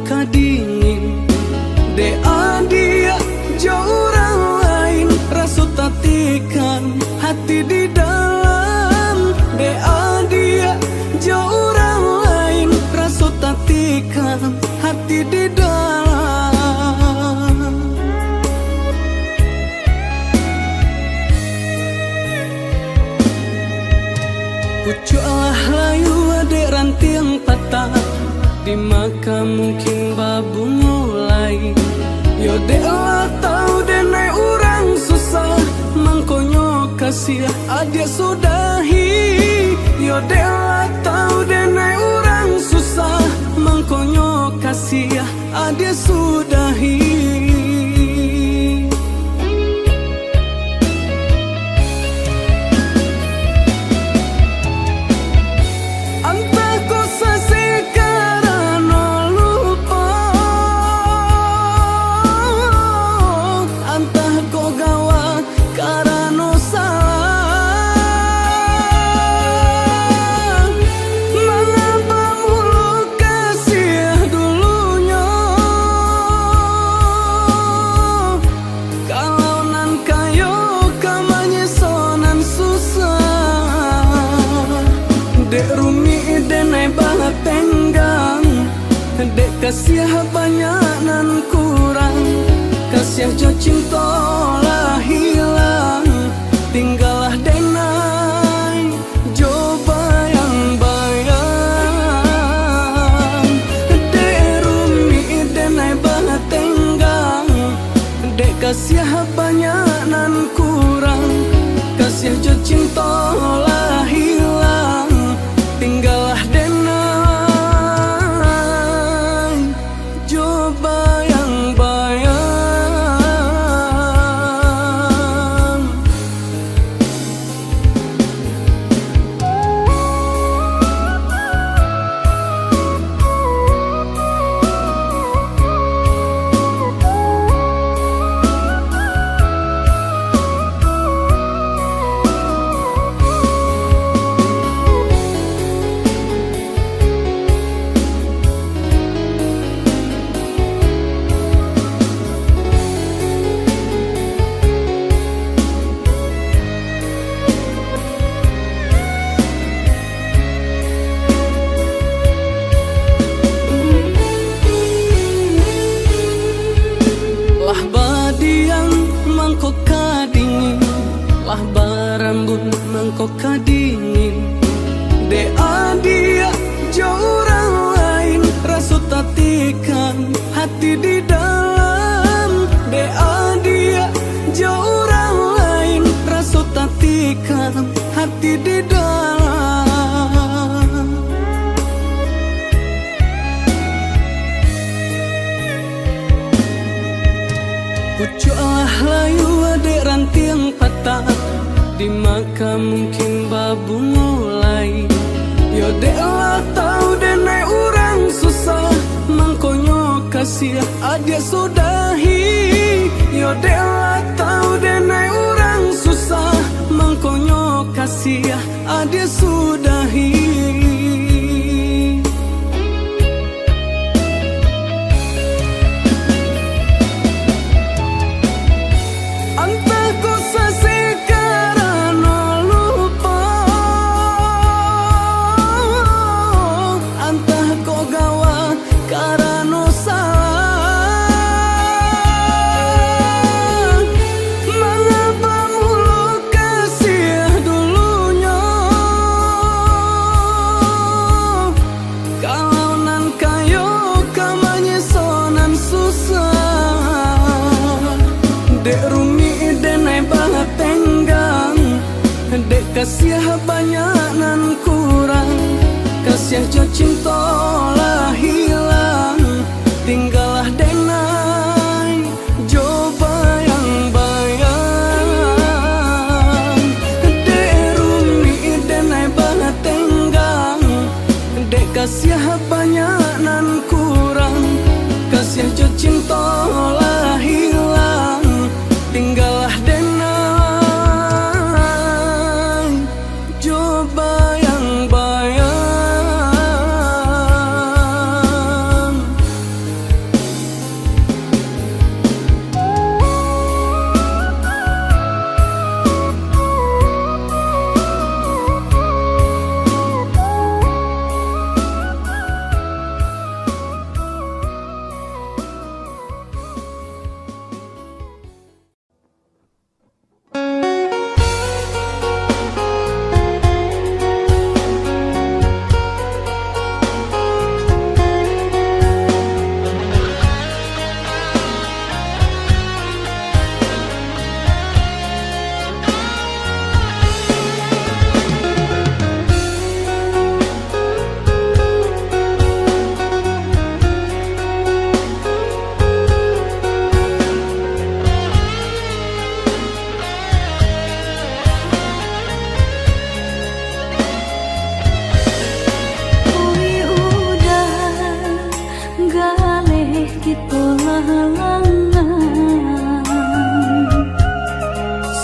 mangkoka dingin. Dea dia jauh orang lain, rasu tatikan hati di dalam. Dea dia jauh orang lain, rasu tatikan hati di dalam. Pucuklah layu adek ranting patah, di maka mungkin babu mulai. Yo dek lah tau denai orang susah, mangkonyo kasih adik sudahi. Yo dek lah tau denai orang susah, mangkonyo kasih adik sudahi. Dek rumi denai banget tenggang, dek kasih banyak nan kurang. Kasih jo cinta lah hilang, tinggallah denai jo bayang-bayang. Dek rumi denai banget tenggang, dek kasih banyak nan kurang. Kasih jo cinta lah hilang, tinggallah denai jo bayang-bayang. Lah badiang mangkoka dingin, lah barambun mangkoka dingin. Dea dia jauh orang lain, rasu tatikan hati di dalam. Dea dia jauh orang lain, rasu tatikan hati di dalam. Pucuklah layu adek ranting patah, di maka mungkin babu mulai. Yo dek lah tau denai orang susah, mangkonyo kasih adik sudahi. Yo dek lah tau denai orang susah, mangkonyo kasih adik sudahi. Dek rumi denai banget tenggang, dek kasih banyak nan kurang. Kasih jo cinta lah hilang, tinggallah denai jo bayang-bayang. Dek rumi denai banget tenggang, dek kasih banyak nan kurang. Kasih jo cinta lah hilang, tinggallah denai jo bayang-bayang. galeh kita halangan,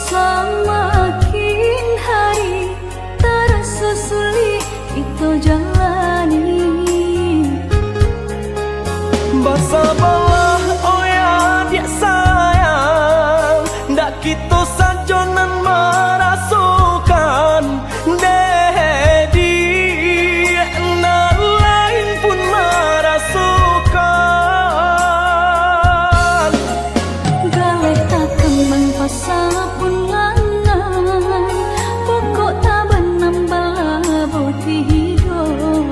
semakin hari terasa sulit kita jalani. Bersabarlah oh ya dia sayang, ndak kita sajonan merasukan dedi, nak lain pun merasukan. Galeh tak kembang pasal pun langan, pokok tak benambah boti hidup.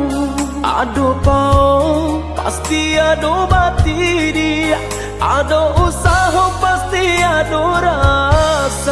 Ado pao pasti ado bati dia, ado usaha pasti ado rasaki.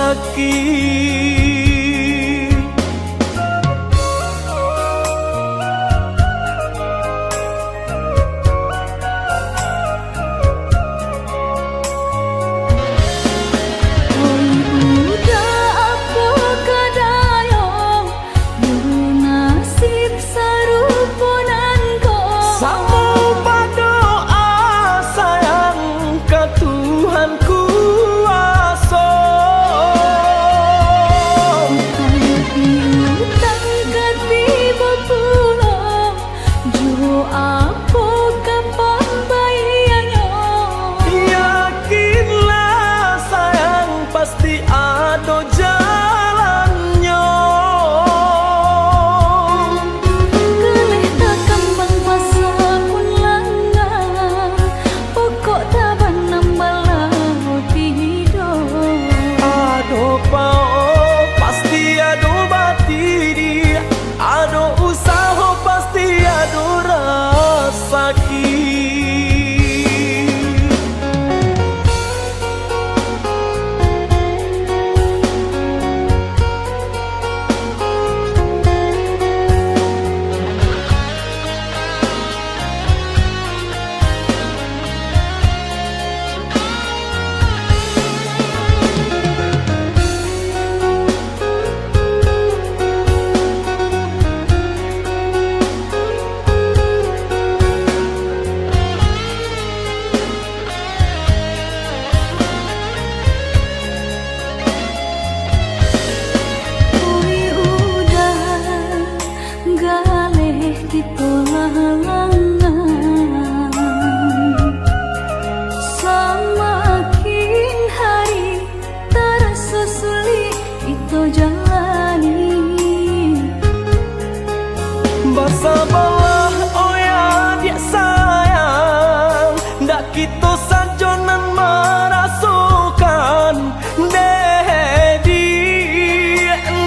Bersabarlah oh ya dia sayang, ndak kita sajonan merasukan dedi,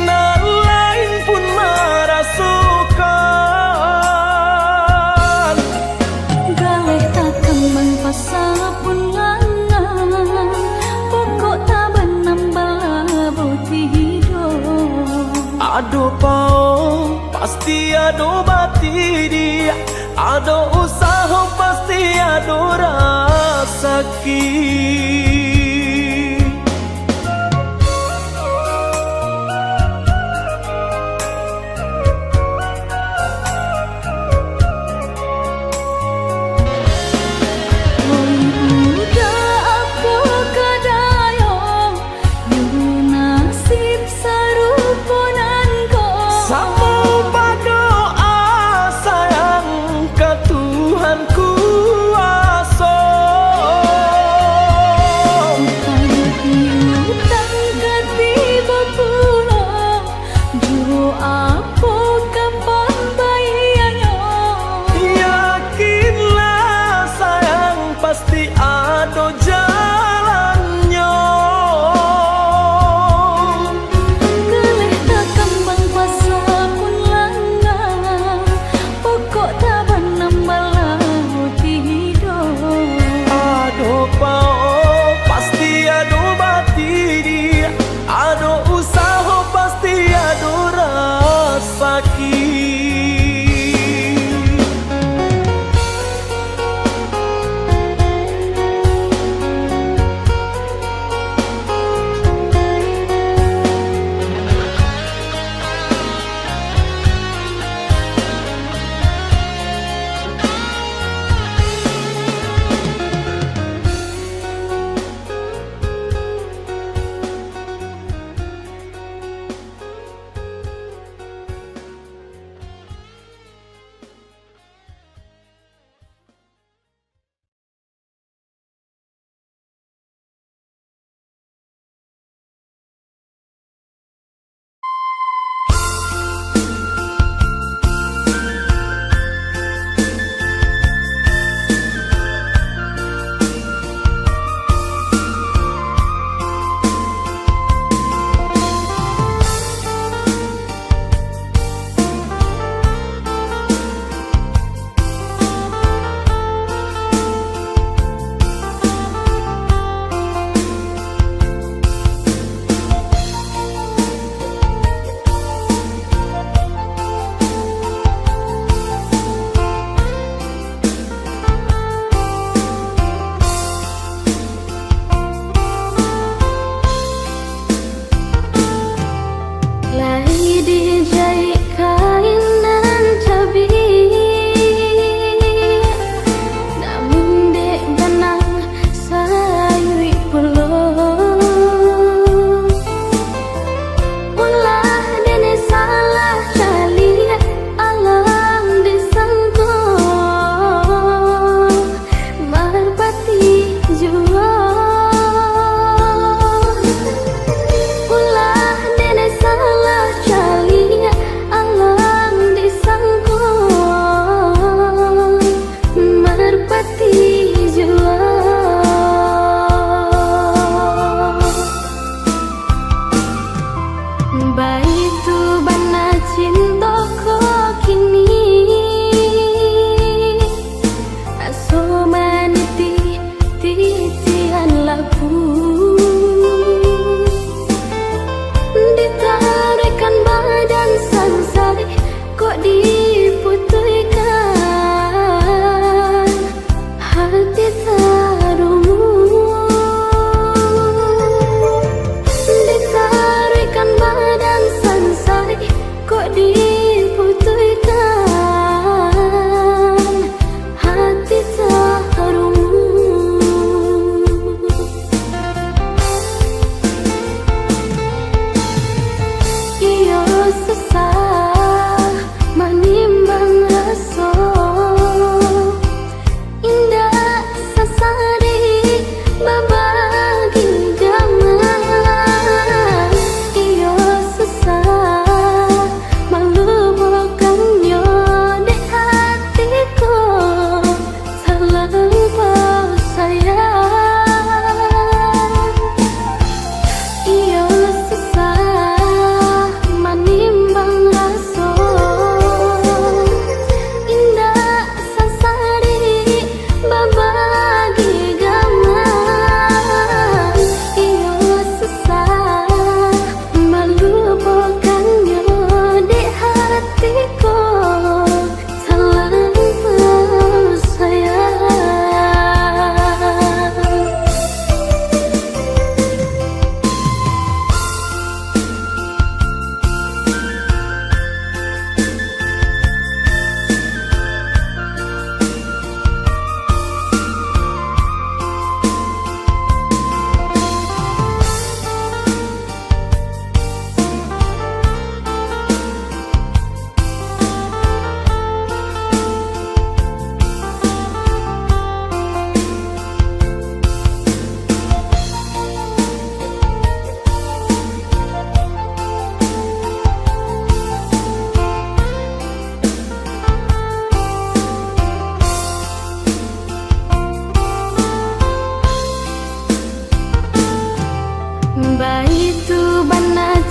nak lain pun merasukan. Galeh tak kembang pasal pun langan, pokok tak benambah boti hidup. Ado pao pasti ado bati dia, ado usaha pasti ado rasaki.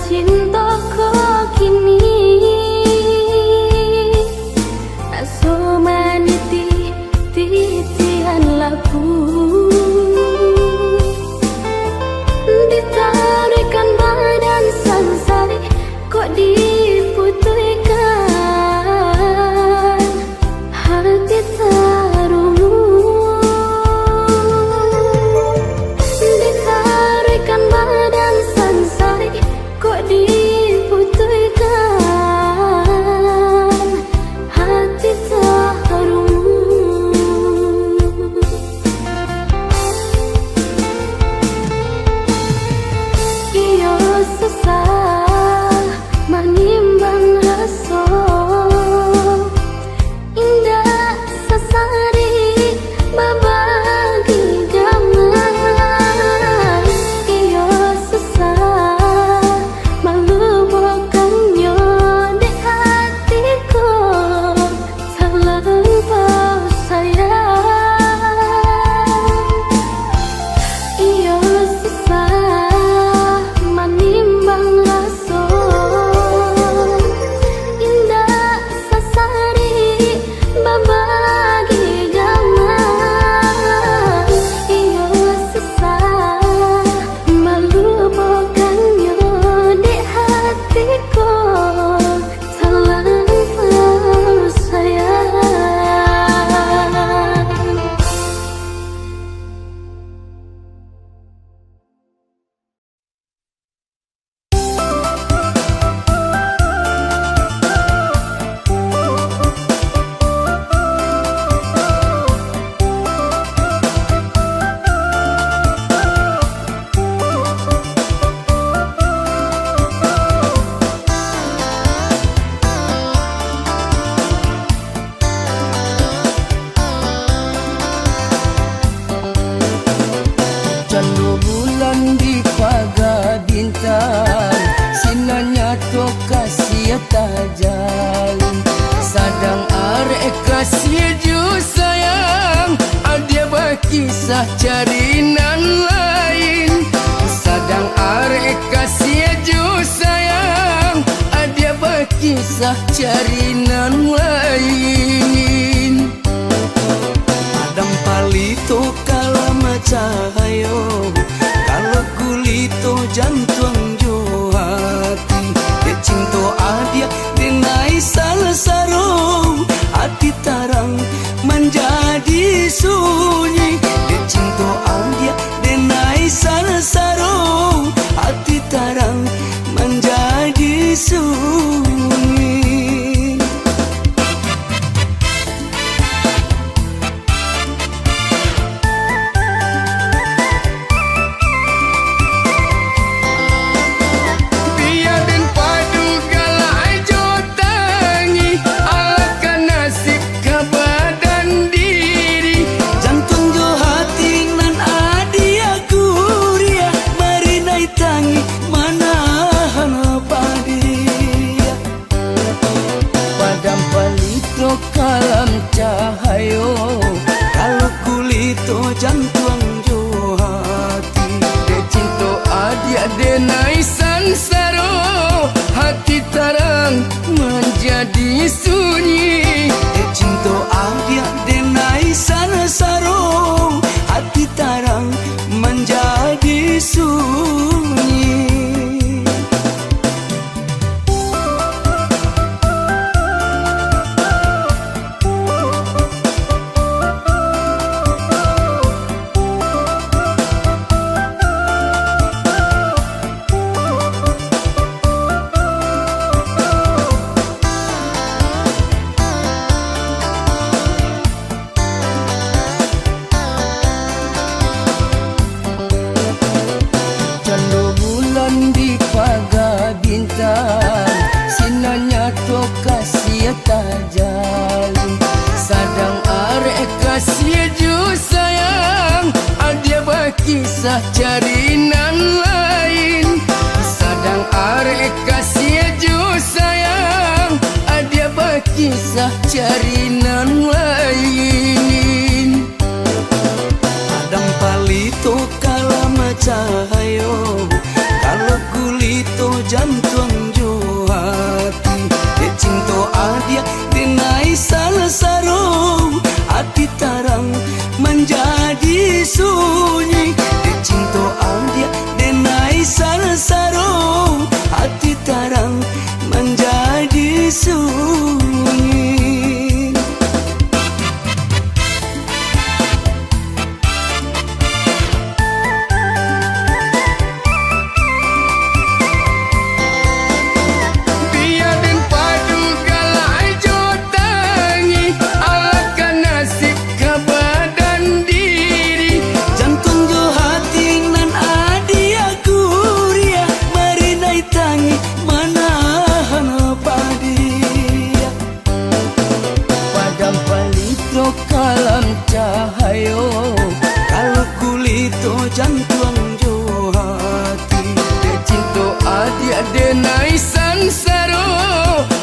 cintaku kini aso maniti titian laku ditarikan badan sansari kok diputihkan hati terungu ditarikan badan sansari kok diputihkan hati terungu iyo susah manimbang rasa indah sesari babagi damai iyo susah melupakannya di hatiku terlampau sayang iyo susah manimbang rasa indah sesari babagi damai iyo susah melupakannya di hatiku terlampau sayang. Candu bulan di pagar bintang sinarnya to kasih tajam sadang arek kasih ju sayang ada berkisah carinan lain sadang arek kasih ju sayang ada berkisah carinan lain Adam palito kala macahayo kalau kulito jantung jo hati de cinto adia denai salsaro hati tarang menjadi sunyi de cinto adia denai salsaro hati tarang menjadi sunyi. kalam cahayo kalau kulito jantung jo hati de cinto adia denai sansaro hati tarang menjadi sunyi de cinto adia denai sansaro hati tarang menjadi sunyi. Sinarnya to kasih tajam sadang arek kasih ju sayang ada berkisah carinan lain sadang arek kasih ju sayang ada berkisah carinan lain Adam palito kala macahayo kalau kulito jantung sunyi de cinto dia denai sansaro hati tarang menjadi sunyi. Biarin padu galai jotangi alakan nasib ke badan diri. Jantung jo hati nan adia kuria mari nai tangi manahan padia. Padam palito kalam cahayo Kalau kulito jantung jo hati de cinto adia denai sansaro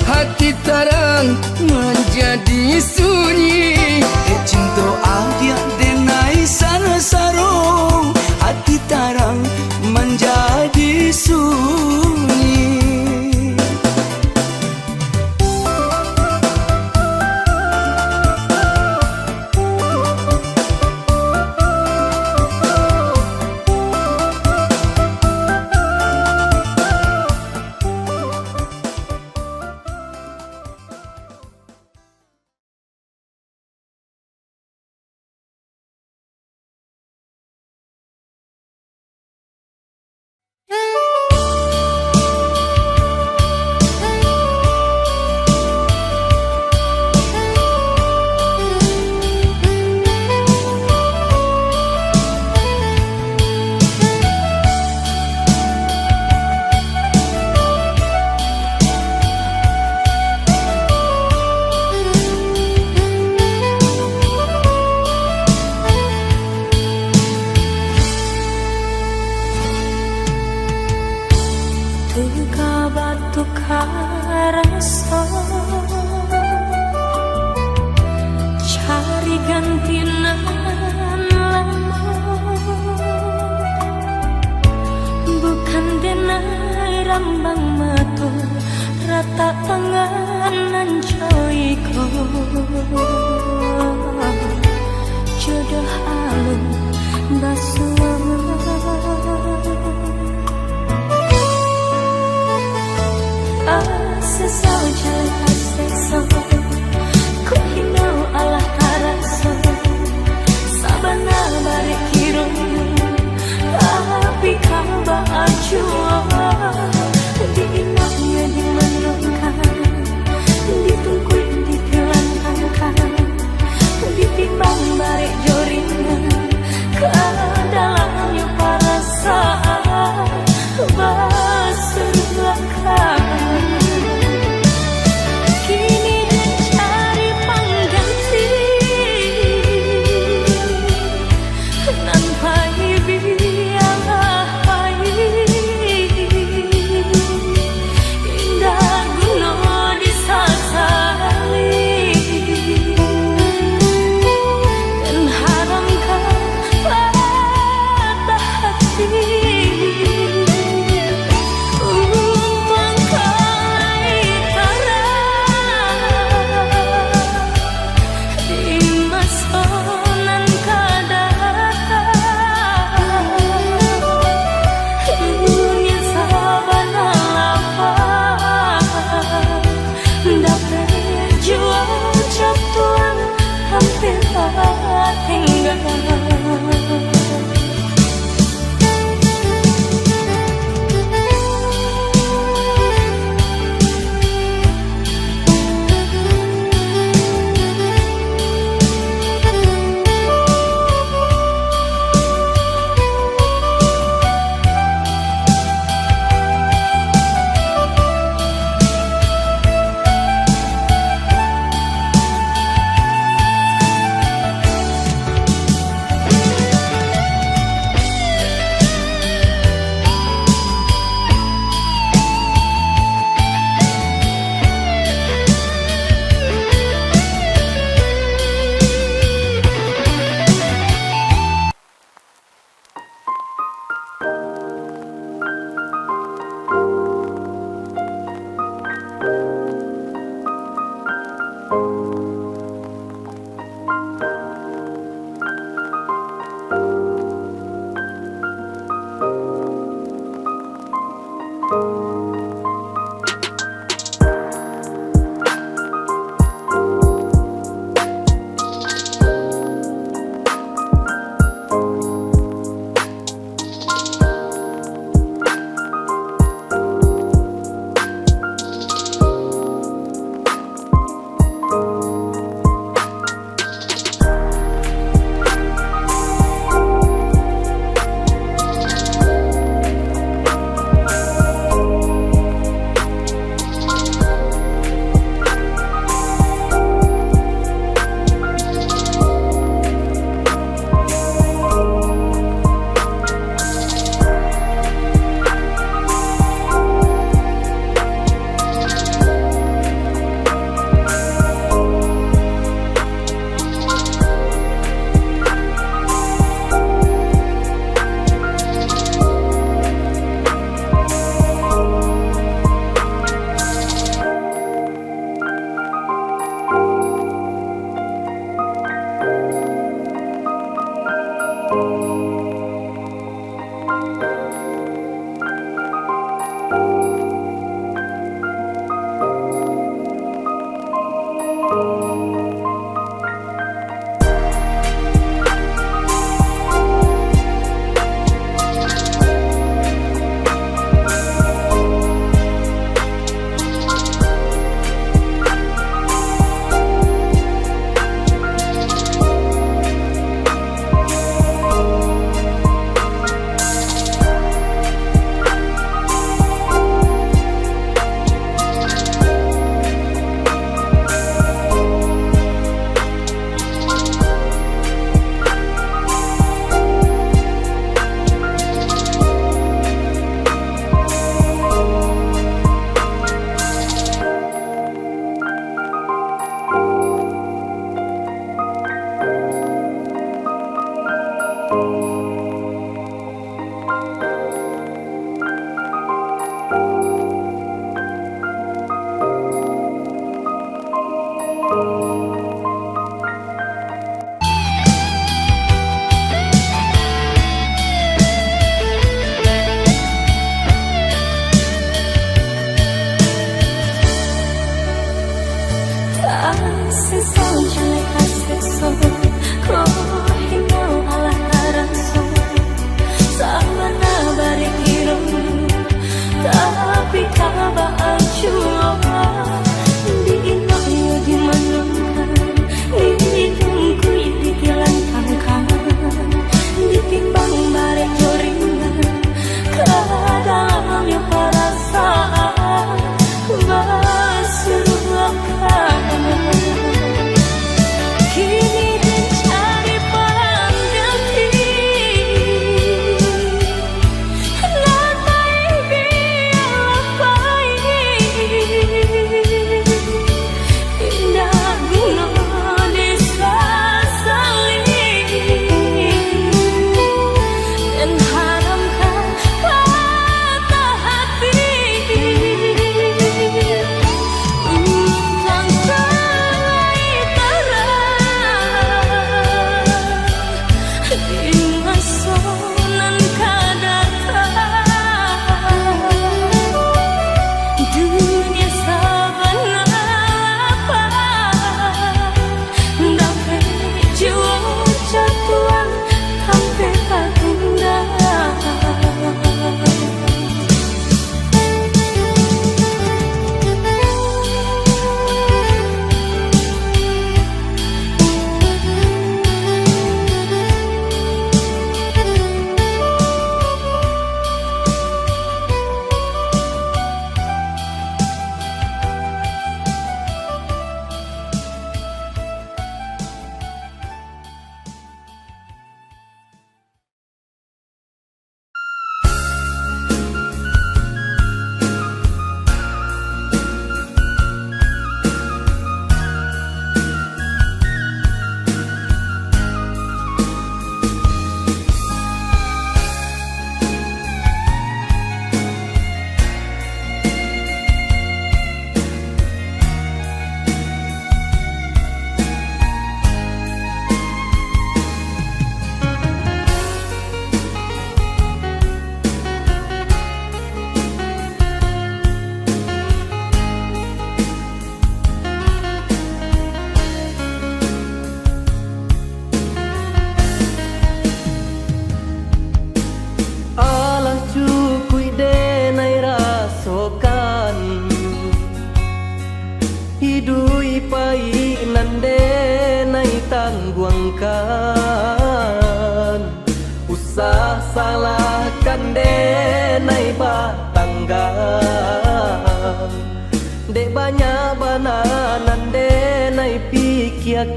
hati tarang menjadi sunyi. de cinto dia denai sansaro hati tarang menjadi sunyi. Duka batu karasa cari gantian lama bukan denai rambang matu rata tangan coiko jodoh alun basuh sesau jalan sesau ku hinau Allah tarasa sabana bare kirung tapi kamba ajua di inapnya di menungkan ditungkuin di tilang angka ditimbang bare joringan salahkan, usah salahkan denai batanggan, dek banyak bananan denai pikirkan.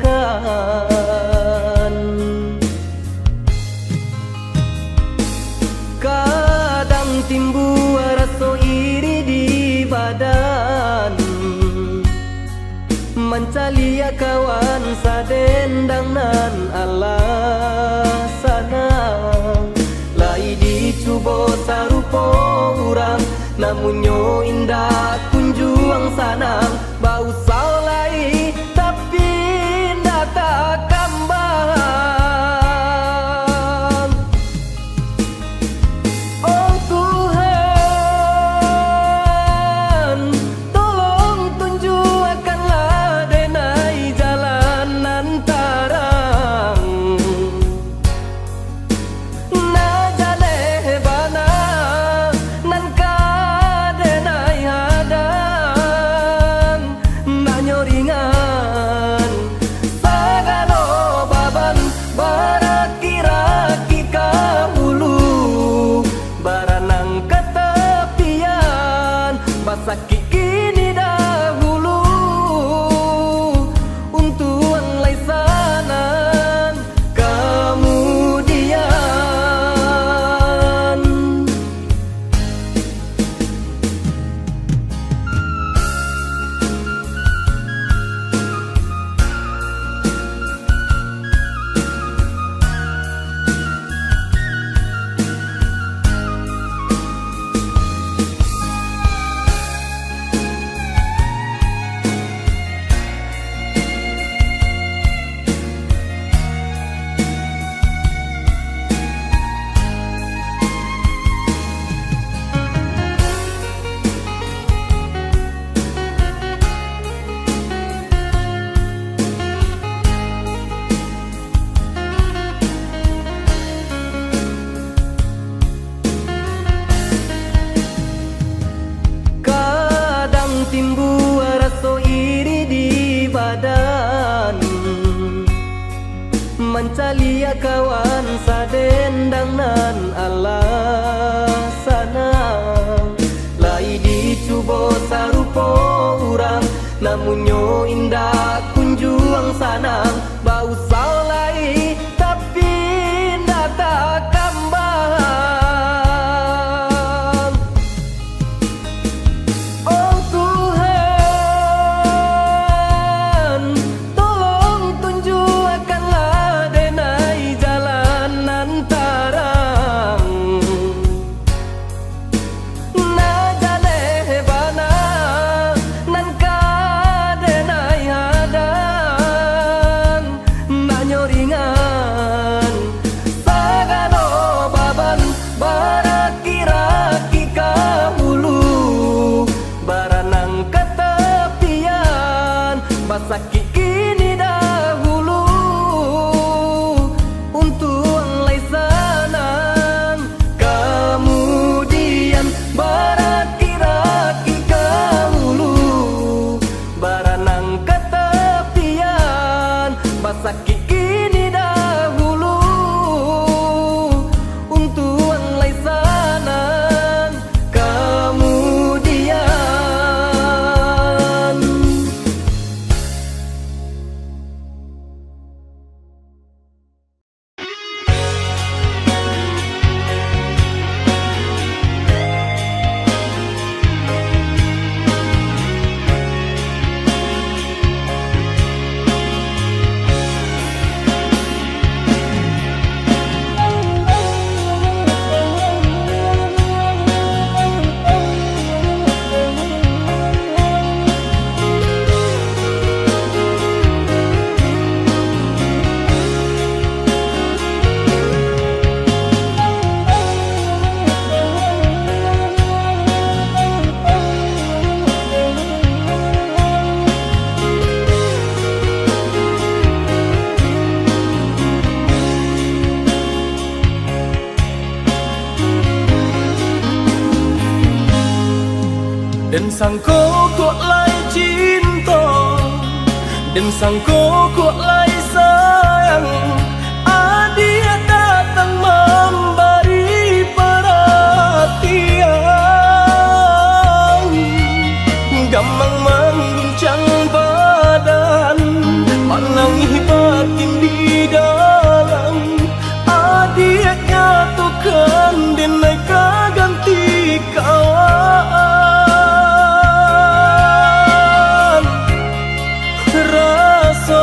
Kadang timbul rasa iri di badan, mencari kawan sadendang nan alasana, lai dicuba sarupa urang, namunnya indah kunjuang sanang, bau salai tapi indah tak kambang. alia kawan sadendang nan alasanang lai dicubo sarupo urang namunnya indah kunjuang sanang bau salai tapi ndak tak kambang. Oh Tuhan, tolong tunjukkanlah denai jalan nan tarang. Na jane bana nan ka denai hadan na nyoringan sagano baban baraki-raki kahulu baranang ketepian basaki kini dahulu untung lai sanang kemudian baraki-raki kahulu baranang ketepian basaki kini dahulu untung lai sanang kemudian. Dan sangko kok lai cinta, dan sangko kok lai sayang, adia datang memberi perhatian, gampang mengguncang badan, malangi batin di dalam, adia nyatukan denai kaganti kawan. So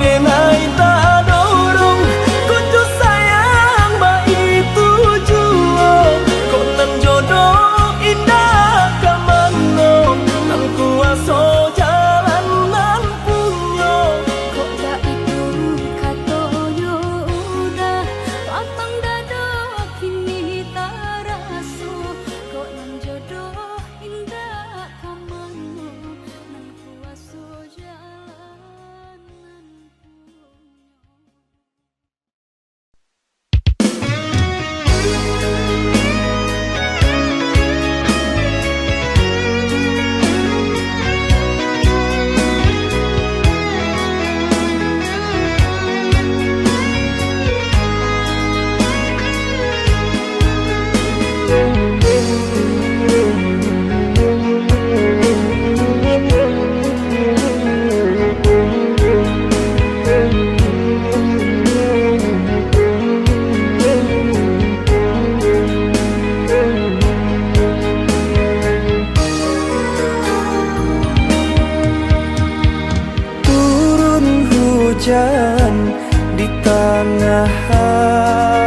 denai tak dorong kuncu sayang baik tujuan kau nan jodoh indah kamano nan kuasa jalan nan punya Kok dak itu katoyo udah lapang dado kini tak raso Kok nan jodoh indah kamano nan kuaso jalan nan punya Turun hujan di tengah hari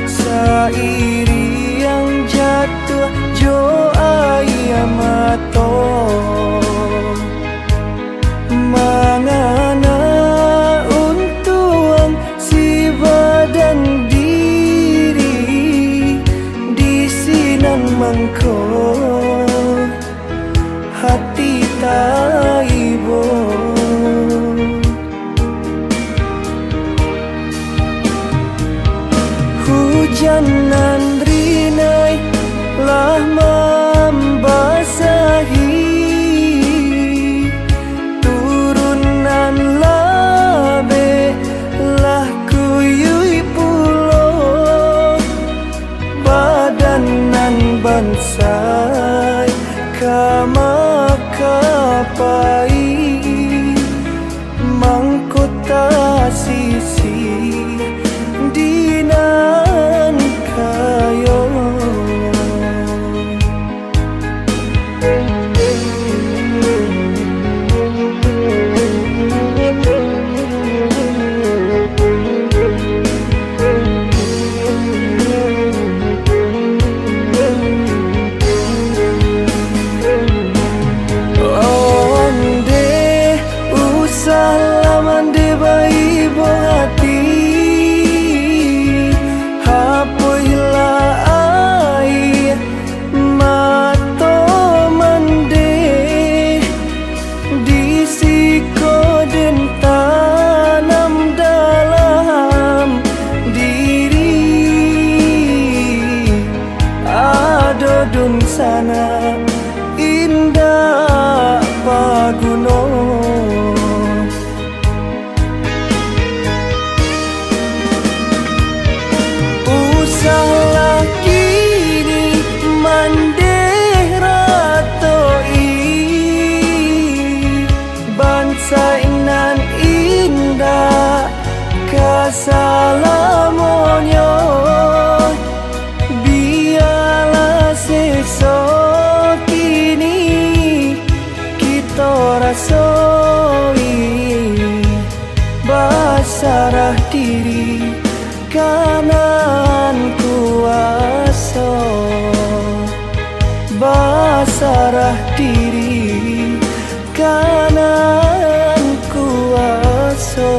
Sairi yang jatuh jo ayamato Mangana untuang si badan diri di sinan mangko hati taibo hujan nan rinai lah membasahi turunan labe lah kuyui pulo badan nan bansai kama kapai mangkota sisi dinan kayo onde usalaman de bai bohati hapoila ai mato mande di siko den tanam dalam diri adodun sana indah paguno usahlah kini mandeh ratoi bangsa inan indah kasalamonyo biarlah sesok kini kita rasoi basarah diri kanan kuasa basarah diri kanan kuasa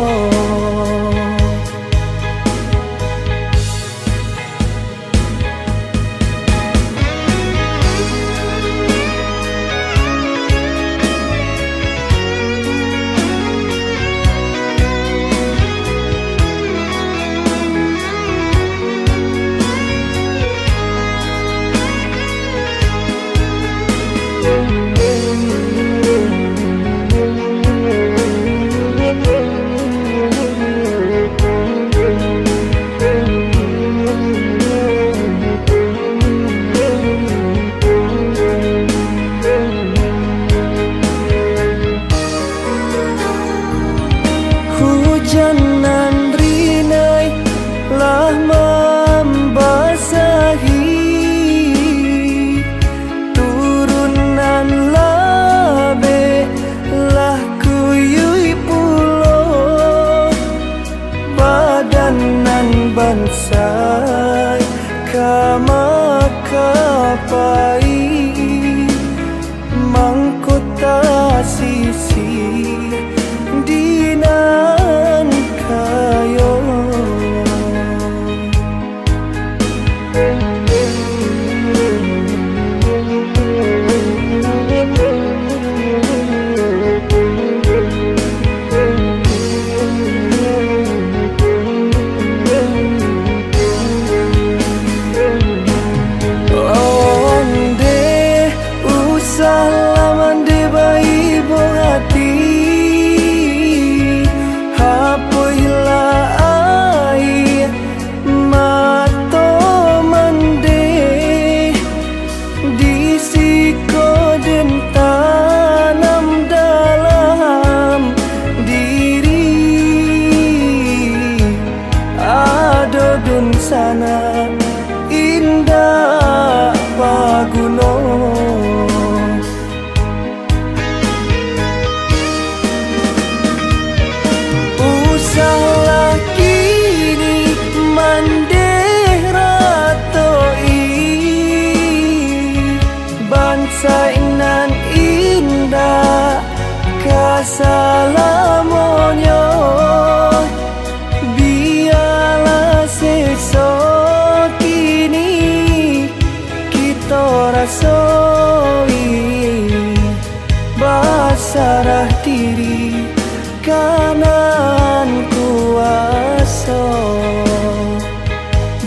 kanan kuasa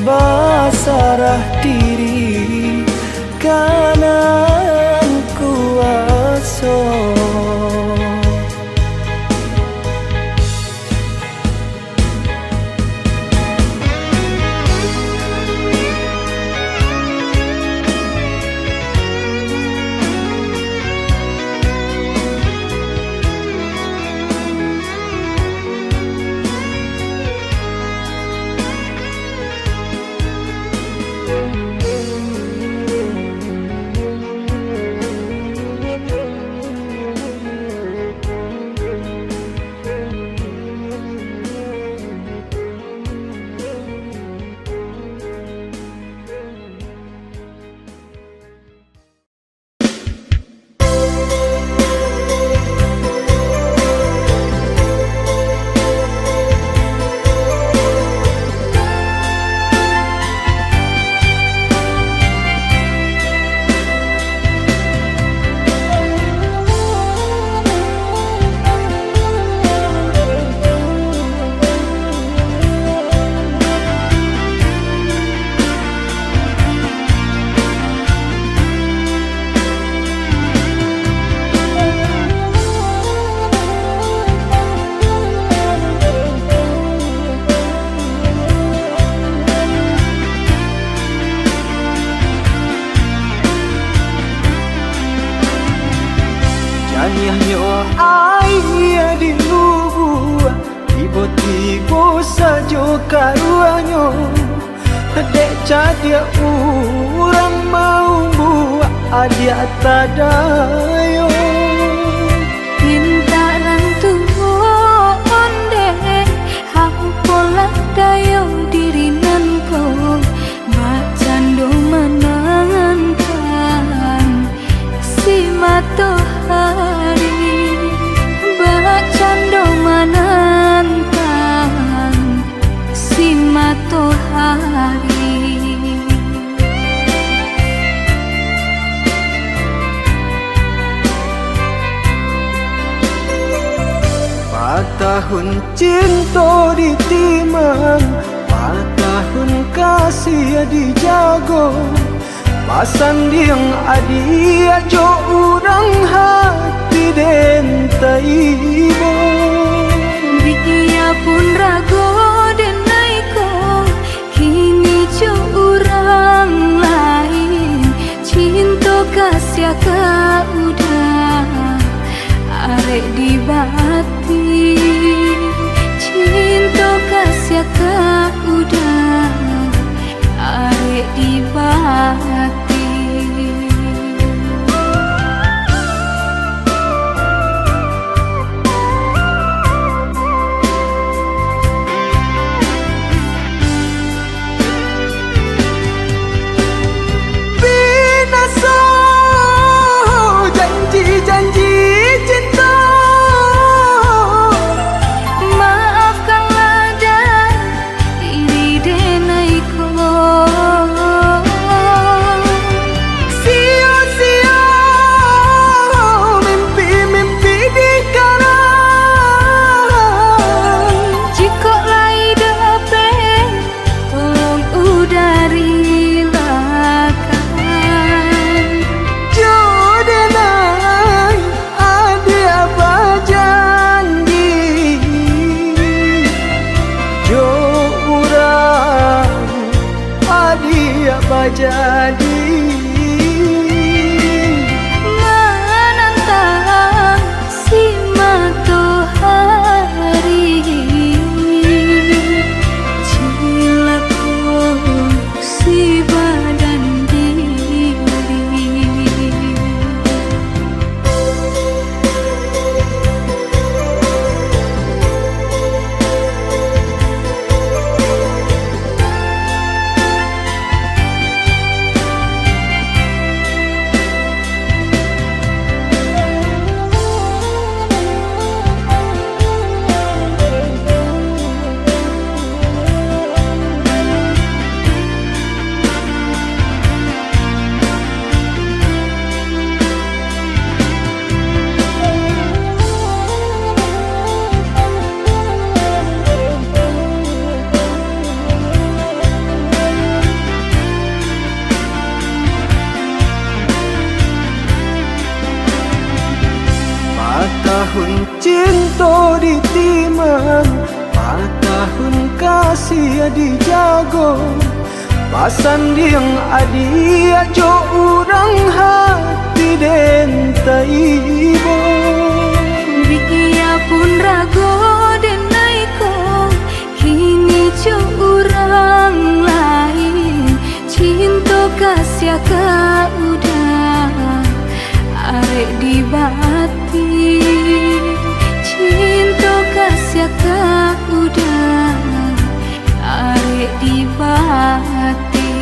basarah diri kanan kuasa. Nyanyiannya ayah di lubuh tiba-tiba saja karuannya dek cadia orang mau buat adia tak dayo Pintaran tuhon deh Hampolah dayo diri nanko Bacando menangan si matahari Bacando menantang si matahari. Tahun cinta ditimang, tahun kasih dijago. Pasan diang adi ajo urang hati den taibo. Dia pun rago dan naiko kini jo urang lain cinta kasih ka udah arek di bati cinta kasih ka udah arek di bati. Binasa janji-janji cinta. Maafkanlah dan diri denaiko Sia-sia mimpi-mimpi dikarang. jika lai dapat tolong udari lakan Jodenai adi apa janji Jo urang adi apa jadi menantang si matahari cilaku si badan diri. timang patahun kasih dijago pasan diang adia jo urang hati dentai ibo Bikia pun rago dan naiko kini jo urang lain cinta kasih ka udah arek di bati cinta kasih ka udah arek di bati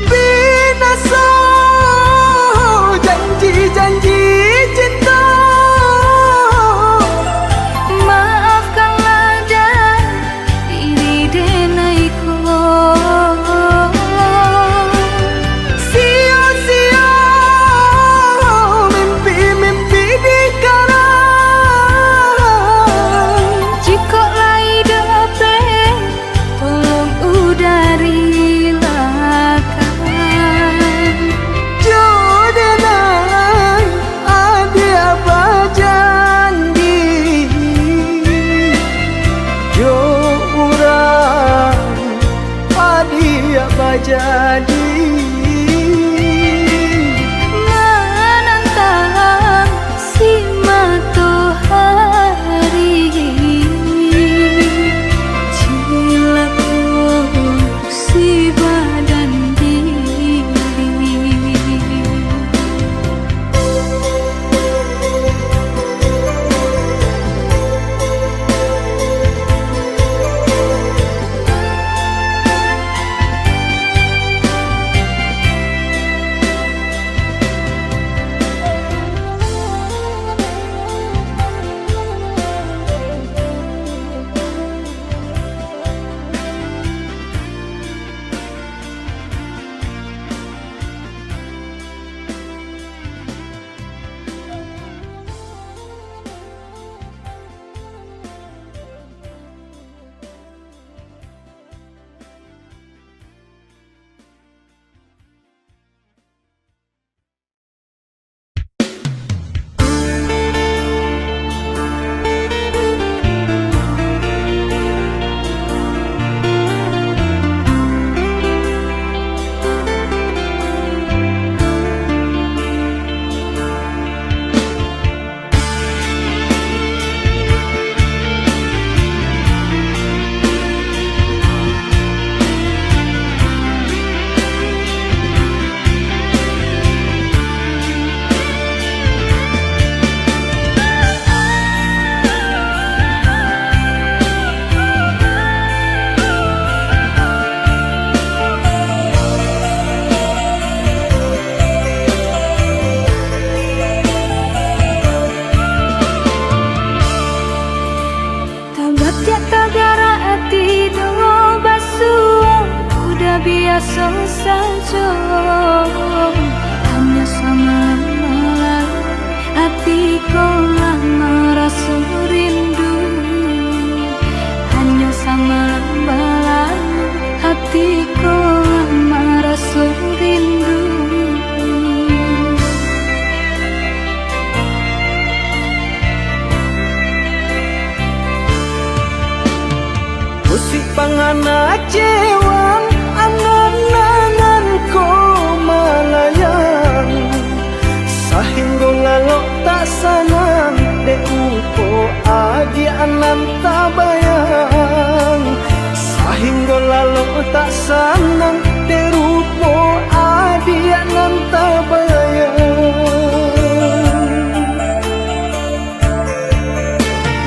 binasa janji-janji cinta maafkanlah dan diri denaiko sia-sia mimpi-mimpi dikarang jika lai dapat tolong udari lakan jodoh ada apa janji jo urang ada apa jadi menantang si matahari cilaku si badan diri biasa saja, hanya sama malam hatiku lama rasa rindu, hanya sama malam hatiku lama rasa rindu. Musik pangana cewang anan-anan ko malayang sahinggo ngalok tak sanang de upo adi anan tabayang sahinggo lalok tak sanang de rupo adi anan tabayang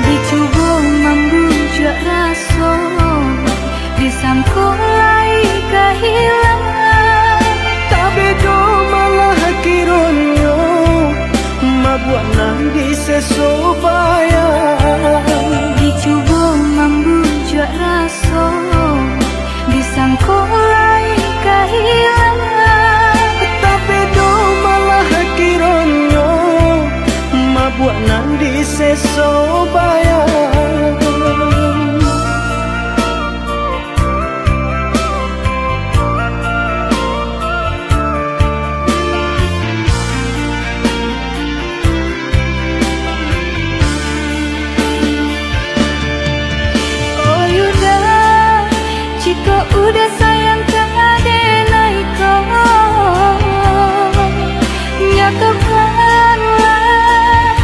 dicoba membujuk rasa disangkulai kehilangan tapi do malah kironyo mabuat nang disesobayang dicoba membujuk rasa disangkulai kehilangan tapi do malah kironyo mabuat nang disesobayang udah sayang ke adenai kau, nyatakanlah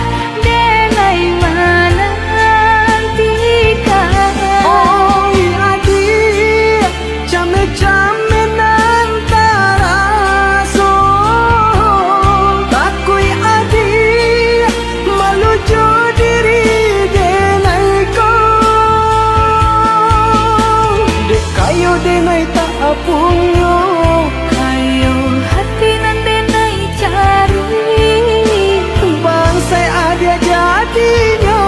denai menantikan. Oh adik, came-came antara so, takui adik meluju diri denai ko. Dek kayo denai tak apunyo, Kayo hati nan denai cari, bangsai adia jadinya.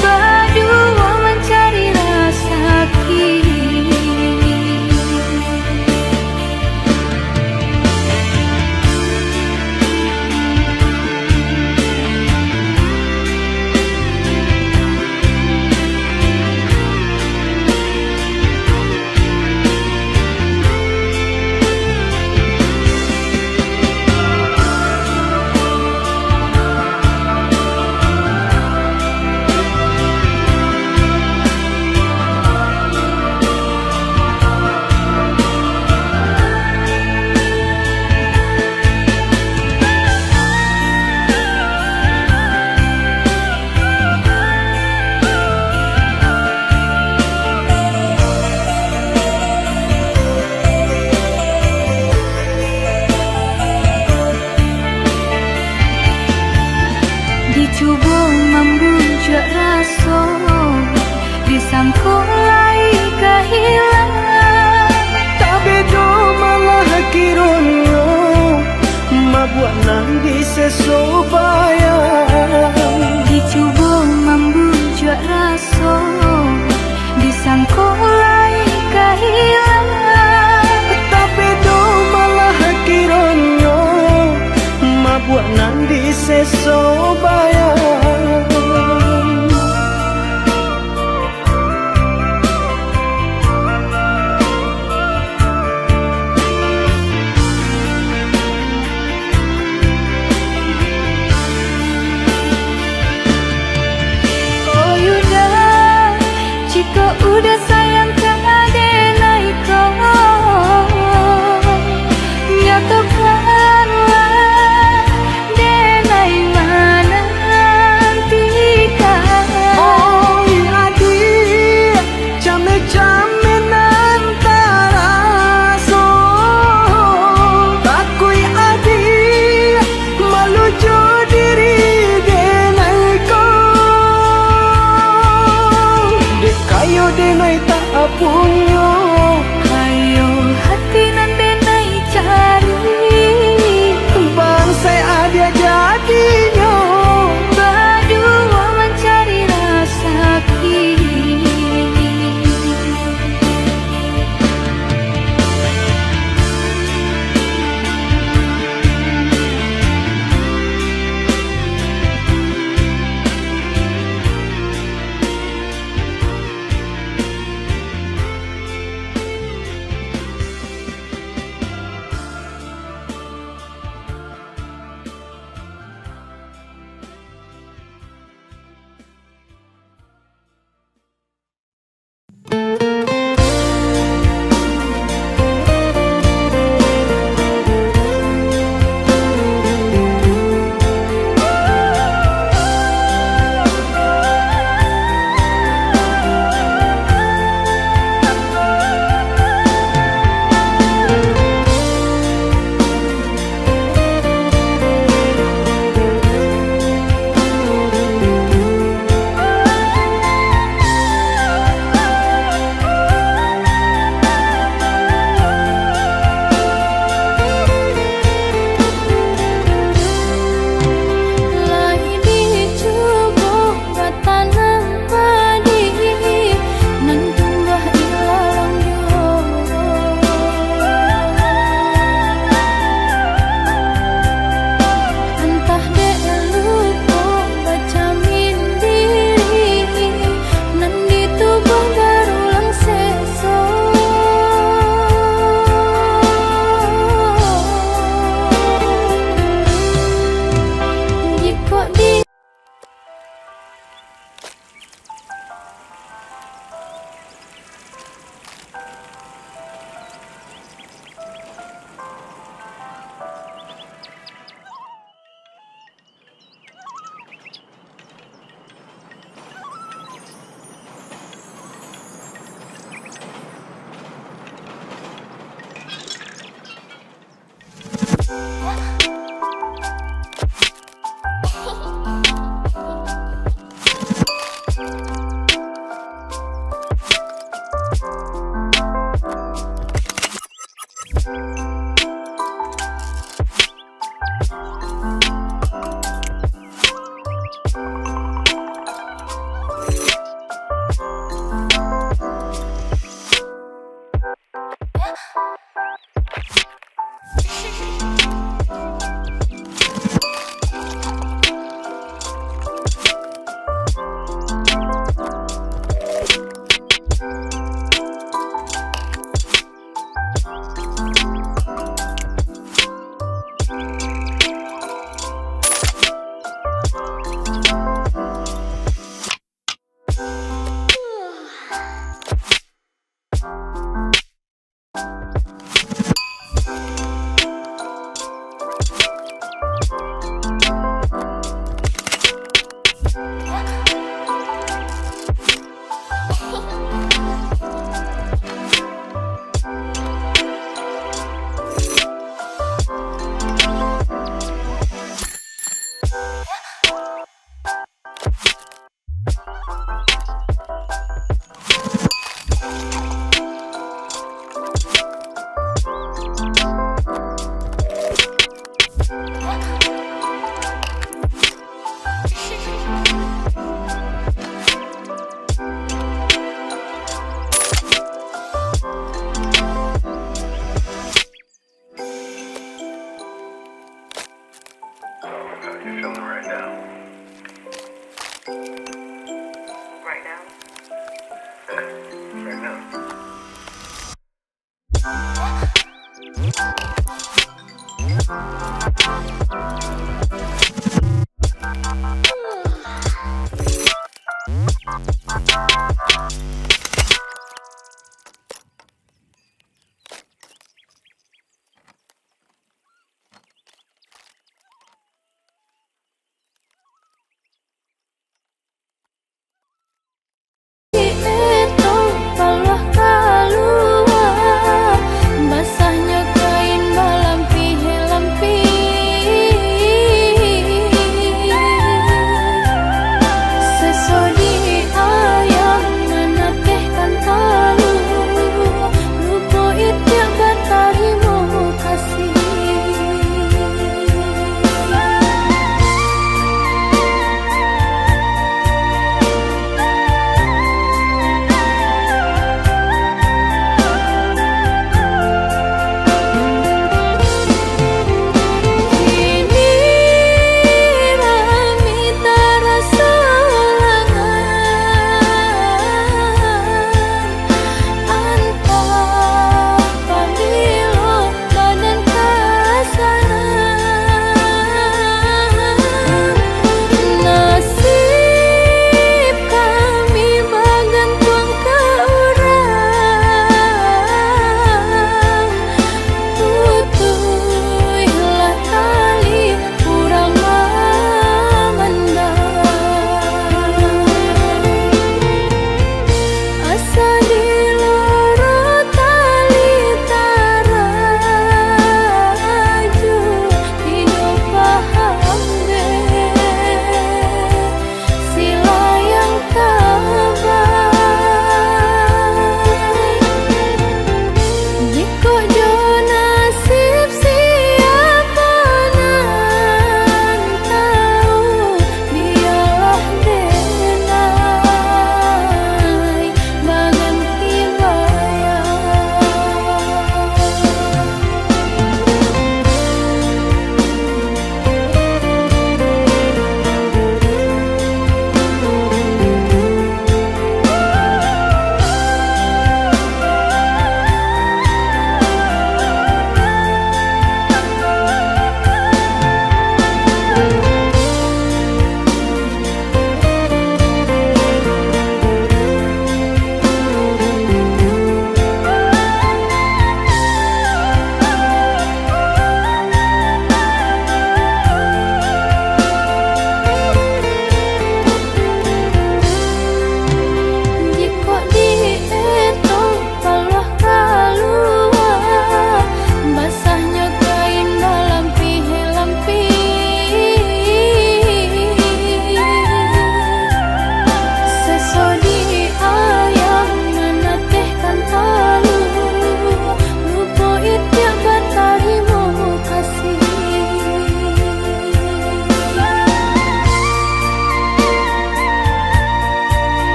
berdua mencari rasa kini. Dicoba membujuk rasa, disangkulai kehilangan. Tabedo malah kironyo, mabuat nang di sesobayang. Dicoba membujuk rasa, disangkulai kehilangan. Tabedo malah kironyo, mabuat nang di sesobayang. Oh Yuda, jika udah sayang ke adenai kau, nyatakanlah denai menantikan. Oh adik, came-came antara so, takui adik meluju diri denai ko. Dek kayo denai tak apunyo, Kayo hati nan denai cari, bangsai adia jadinya. berdua mencari rasa kini. Itu palah keluar basahnya kain balampi-lampi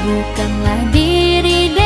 Bukanlah diri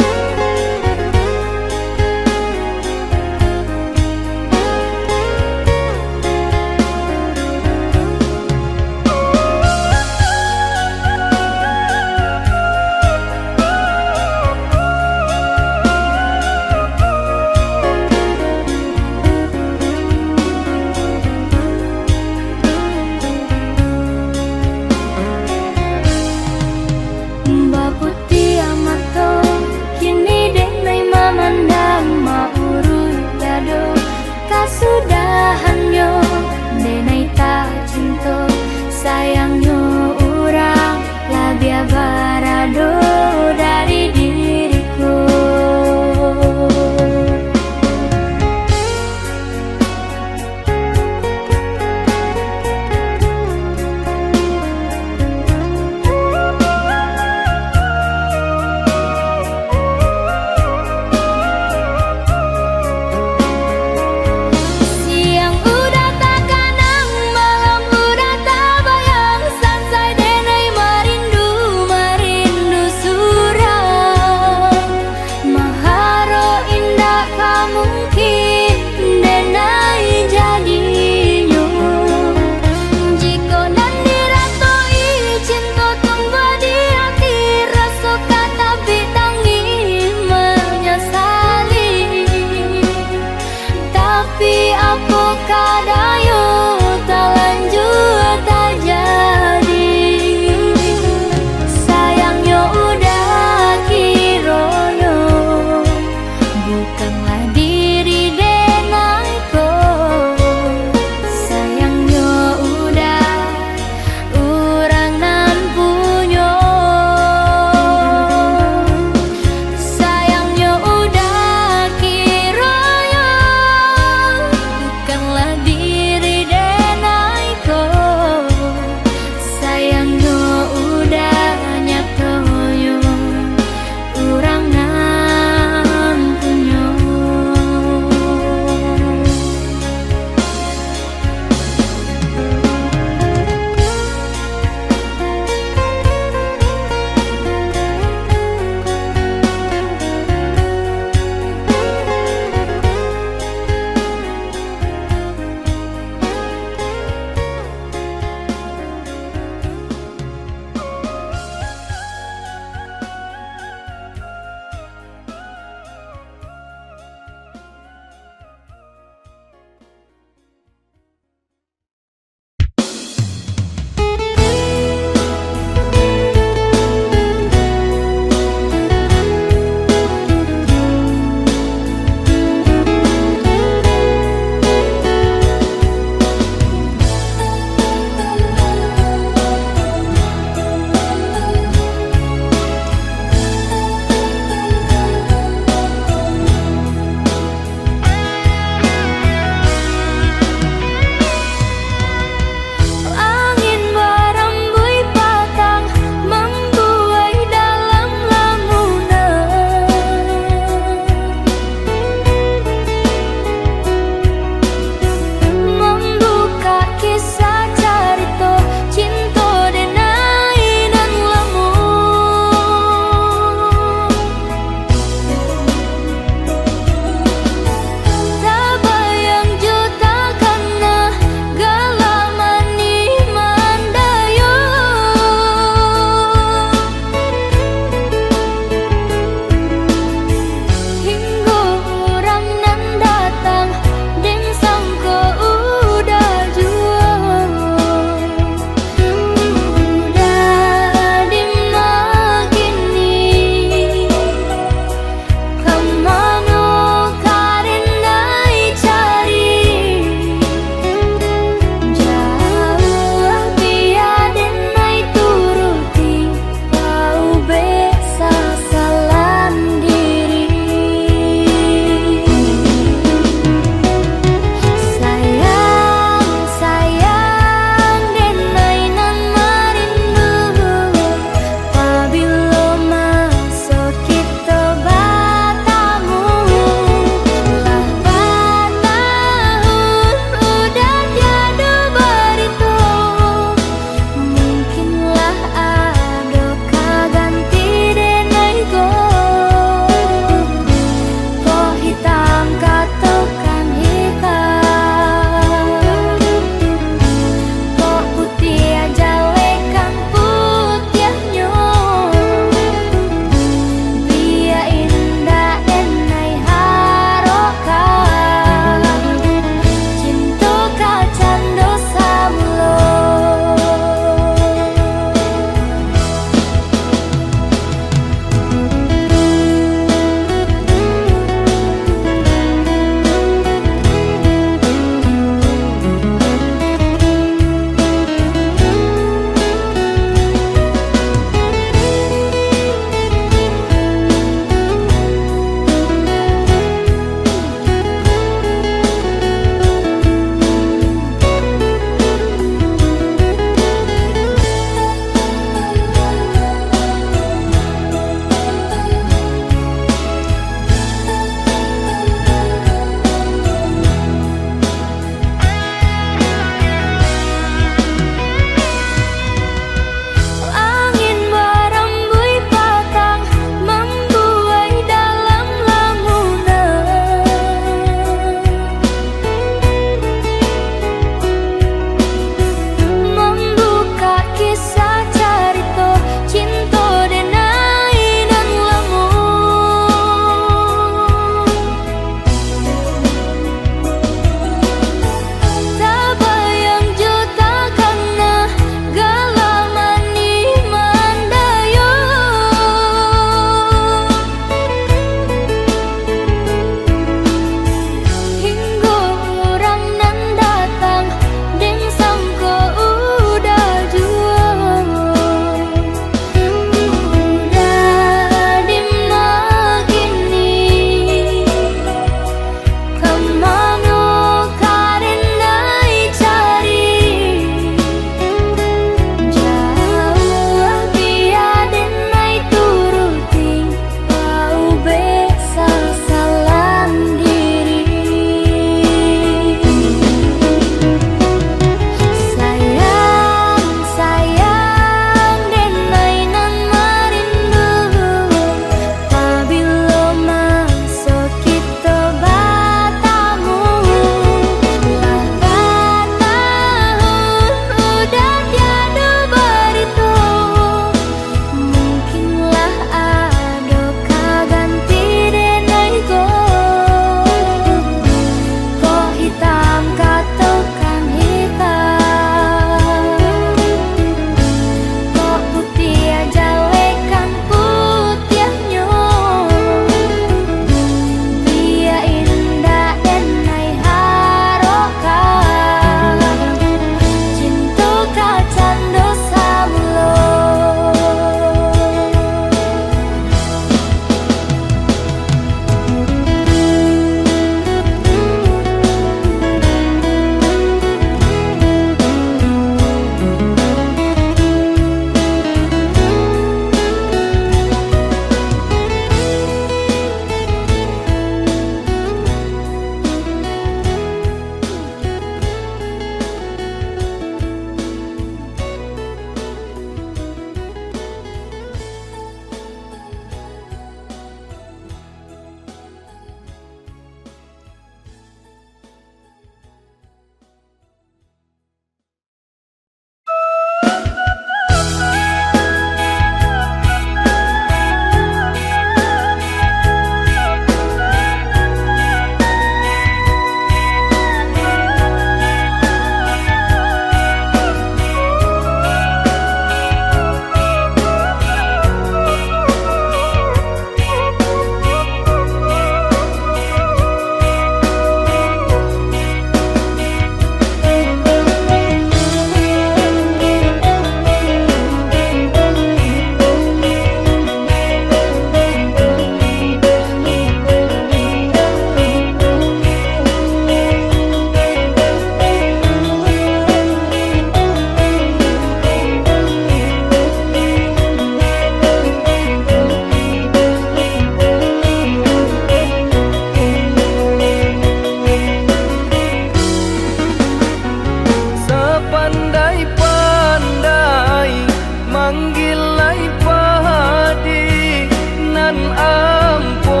nan ampo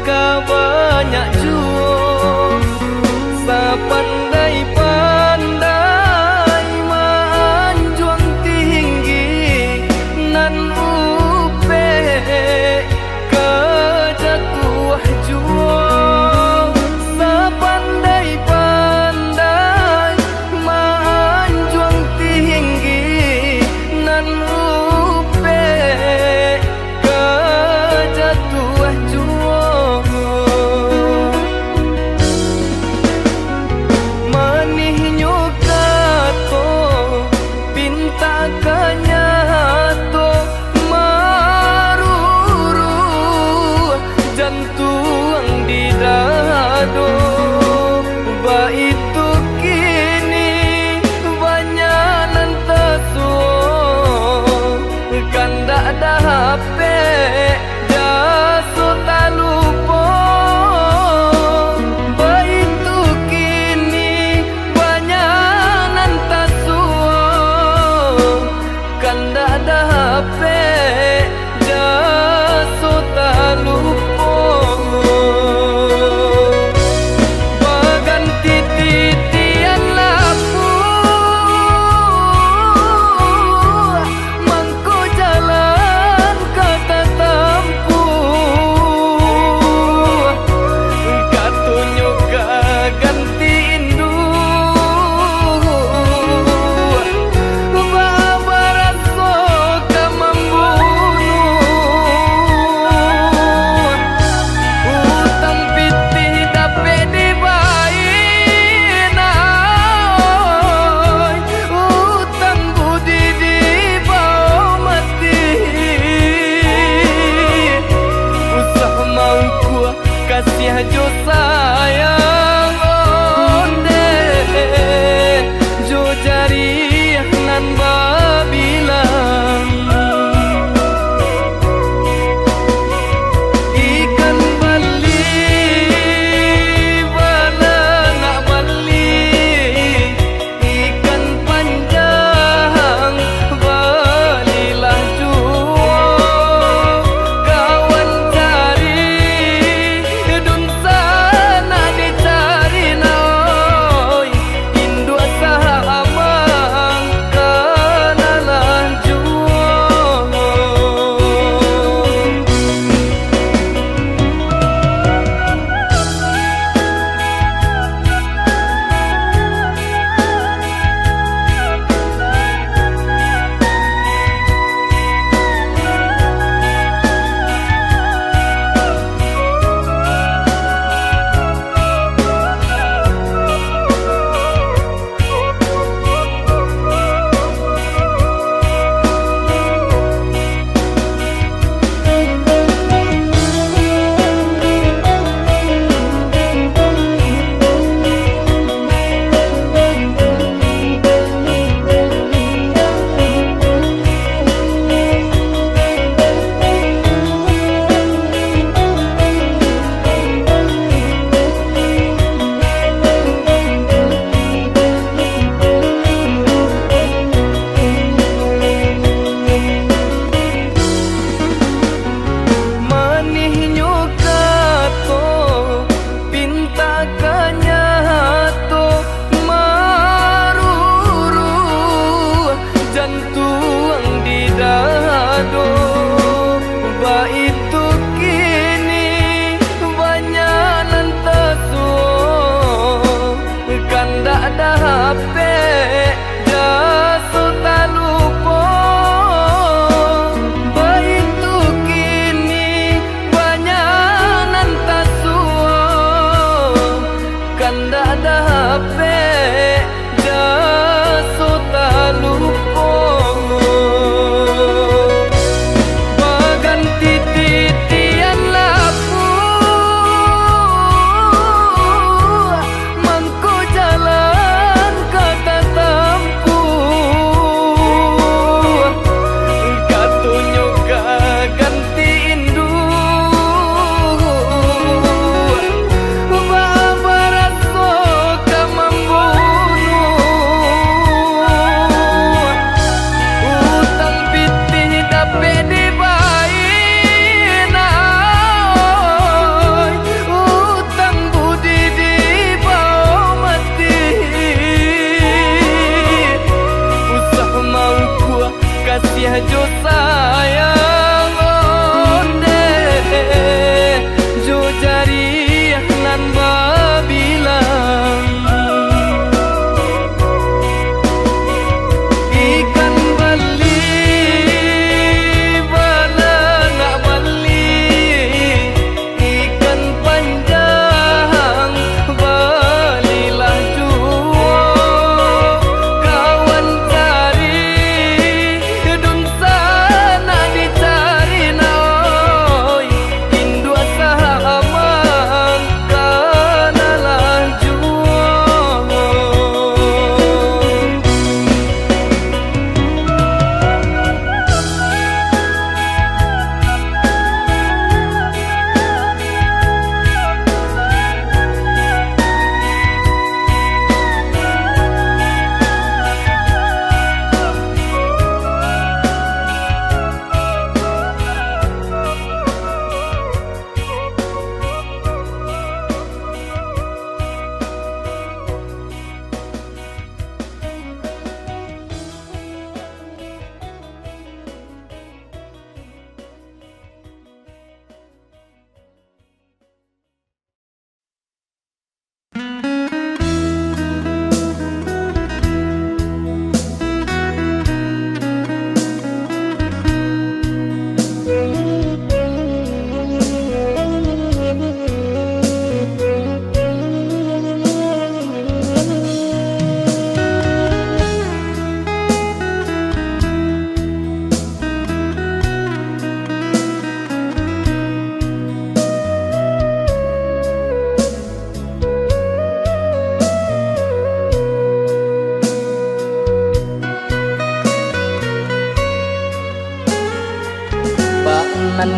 ka banyak juo sapandai-pandai manjuang tinggi nan upe kejatuh juo sapandai-pandai manjuang tinggi nan upe kejatuh juo manihnya kato pinta kanyato maruru jantung di dado ba itu kini banyak nan tesuo kanda ada HP jaso tak lupa ba itu kini banyak nan tesuo kanda ada HP jaso tak lupa baganti titian laku mangko jalan kata tampu katunyo ganti indu babaraso ka membunuh utang pitih dape dibain ay utang budi dibawa mati usah mangku kasih jo sayang onde jo jari nan babilang ikan bali bala nak bali ikan panjang balilah juo kawan cari dun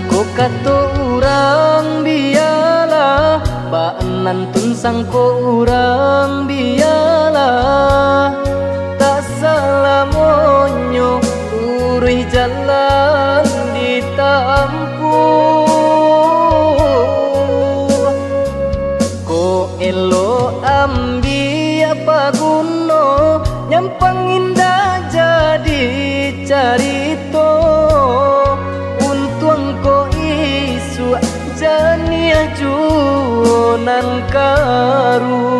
ko kato urang biyalah, baanan tun sangko urang biyalah. Tak salah monyo urui jalan ditampuh. Ko elo ambi apa guno, nyampang indah jadi carito. Untuang ko isu jania juonan karu.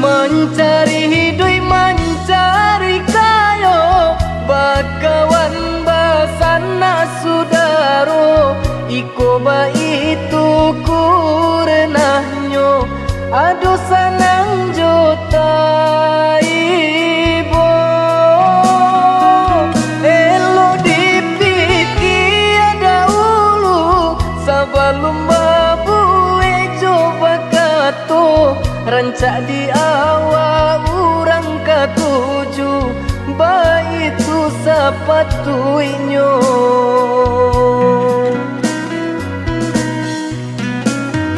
Mencari hidup, mencari kayo, bakawan basana sudaro. Iko ba itu kurenahnya, aduh sanang jota ibo. Elo dipiti ada ulu, sabalum babu coba kato. Rancak di awal urang katuju, baitu sapatuinyo.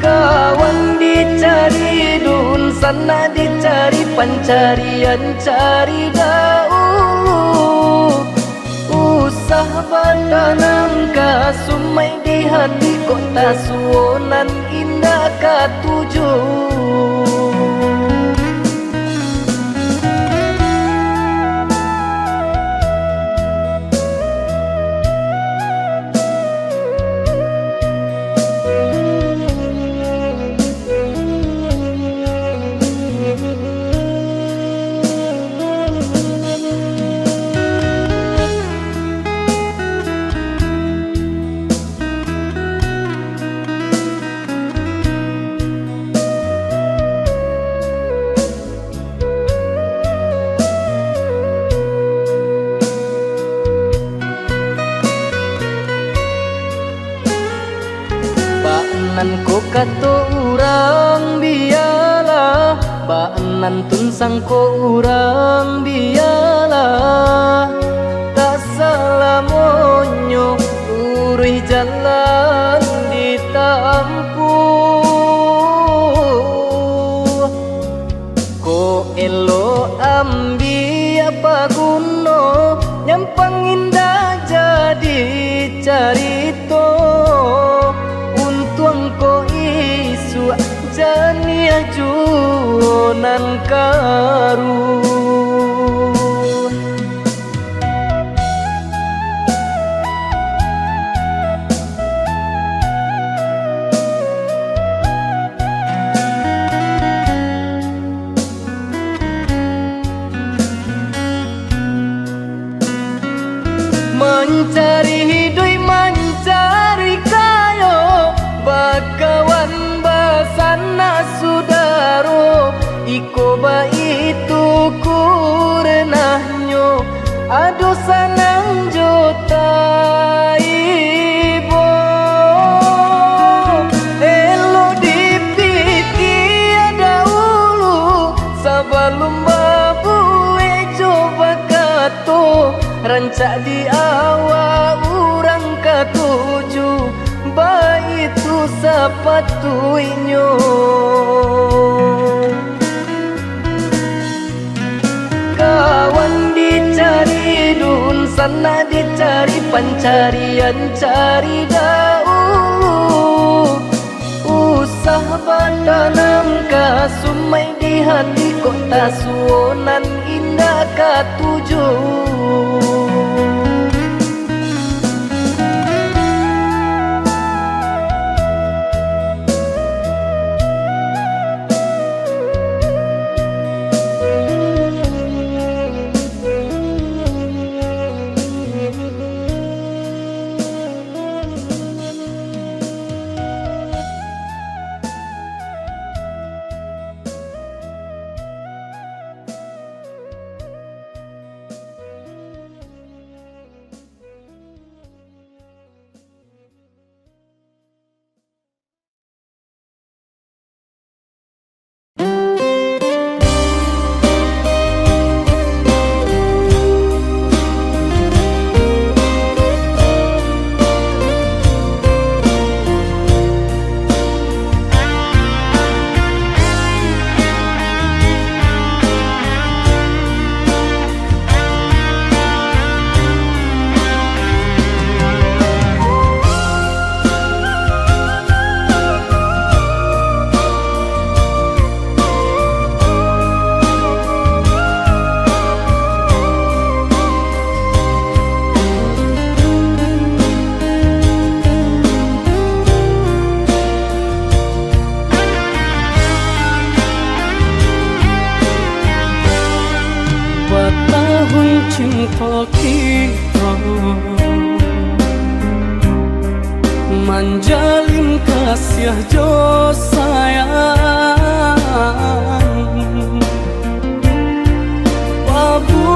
Kawan dicari dun sana dicari pancarian cari dahulu. Usah batanang kasumai di hati kota suonan indah katuju. Baanan ko kato urang biyalah, baanan tun sangko urang biyalah. Tak salah monyo urui jalan ditampuh. Ko elo ambi apa guno, nyampang indah jadi carito. Untuang ko isu jania juonan karu. Mencari hidup, mencari kayo, bakawan basana sudaro. Iko ba itu kurenahnya, aduh sanang jota ibo. Elo dipiti ada ulu, sabalum babu coba kato. Rancak di awal urang katuju, baitu sapatuinyo. Kawan dicari dun sana dicari pancarian cari dahulu. Usah batanam kasumai di hati kota suonan indah katuju. kasih jo sayang Babu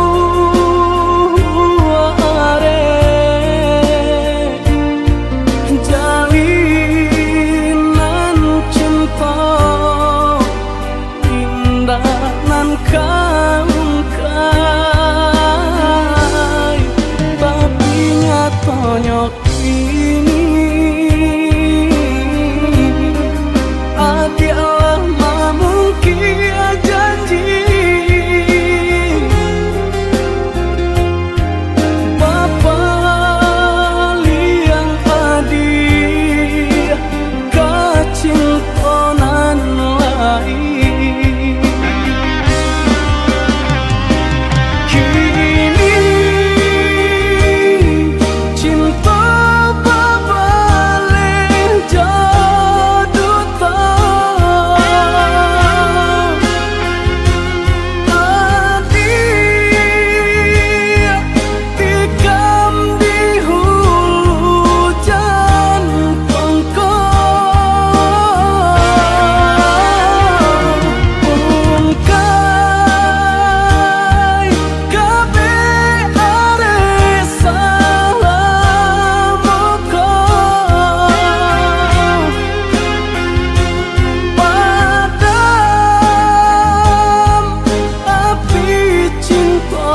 are jalinan cinta indah nan kangkai tapi nyatanya kini hati Allah mungkin janji Bapa liang adi kecintanan lain kini cinta babale jadu tadi tikam di hulu jantungku ungkai kabe are salamuku padam api cinta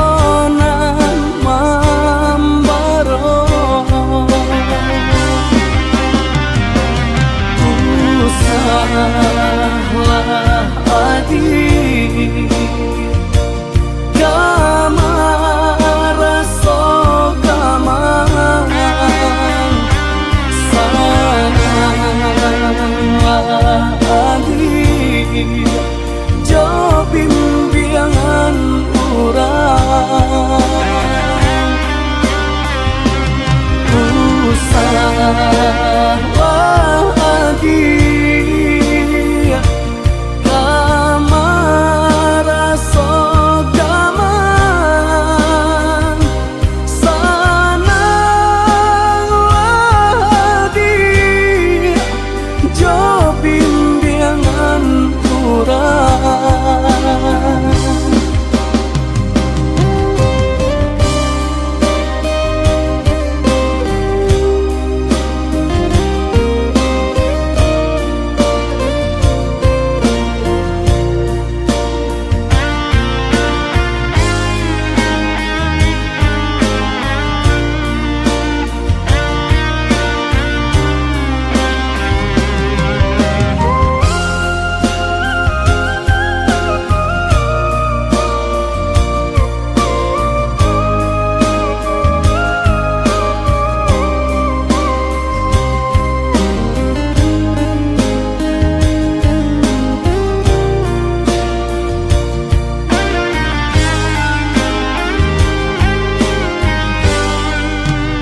nan membara salah adi gamaraso gamang salah adi jo bimbingan urang salah adi gamaraso gamang sanang adi jo bimbingan urang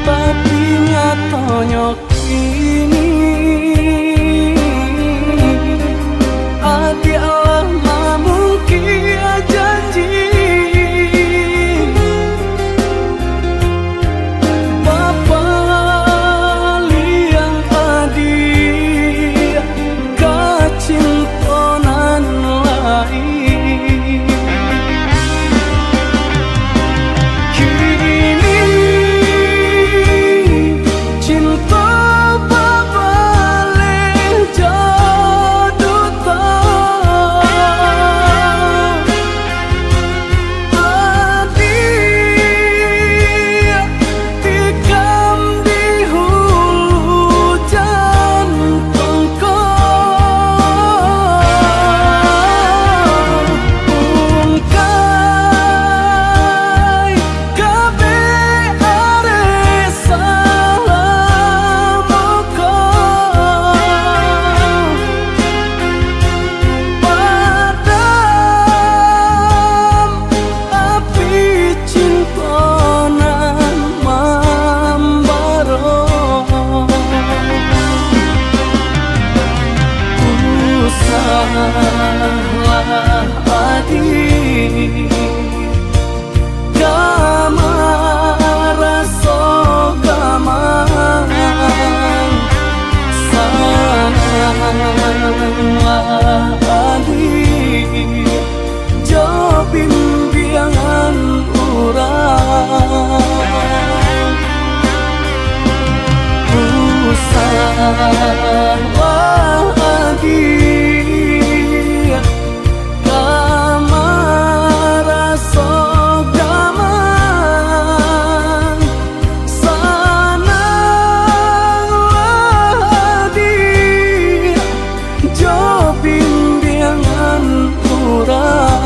tapi nyatanya kini hati Allah mungkin janji Bapa liang adi kecintanan lain kini cinta lagi kamara sogaman sanang lagi jo bimbingan urang.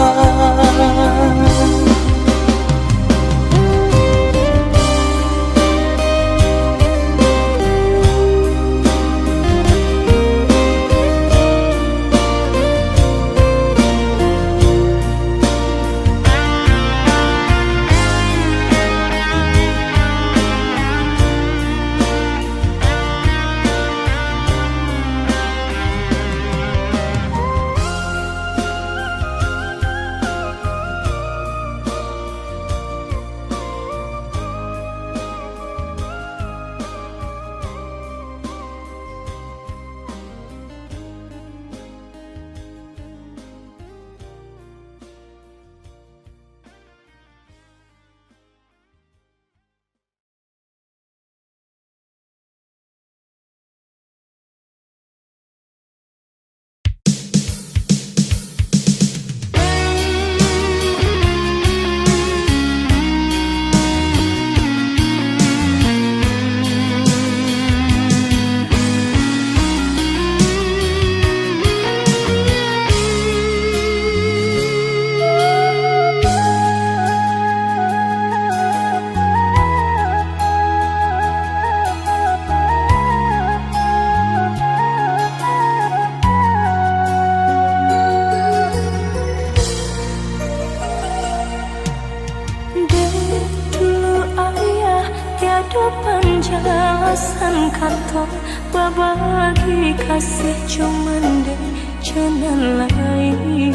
Penjelasan kata berbagi kasih cuman deh jangan lain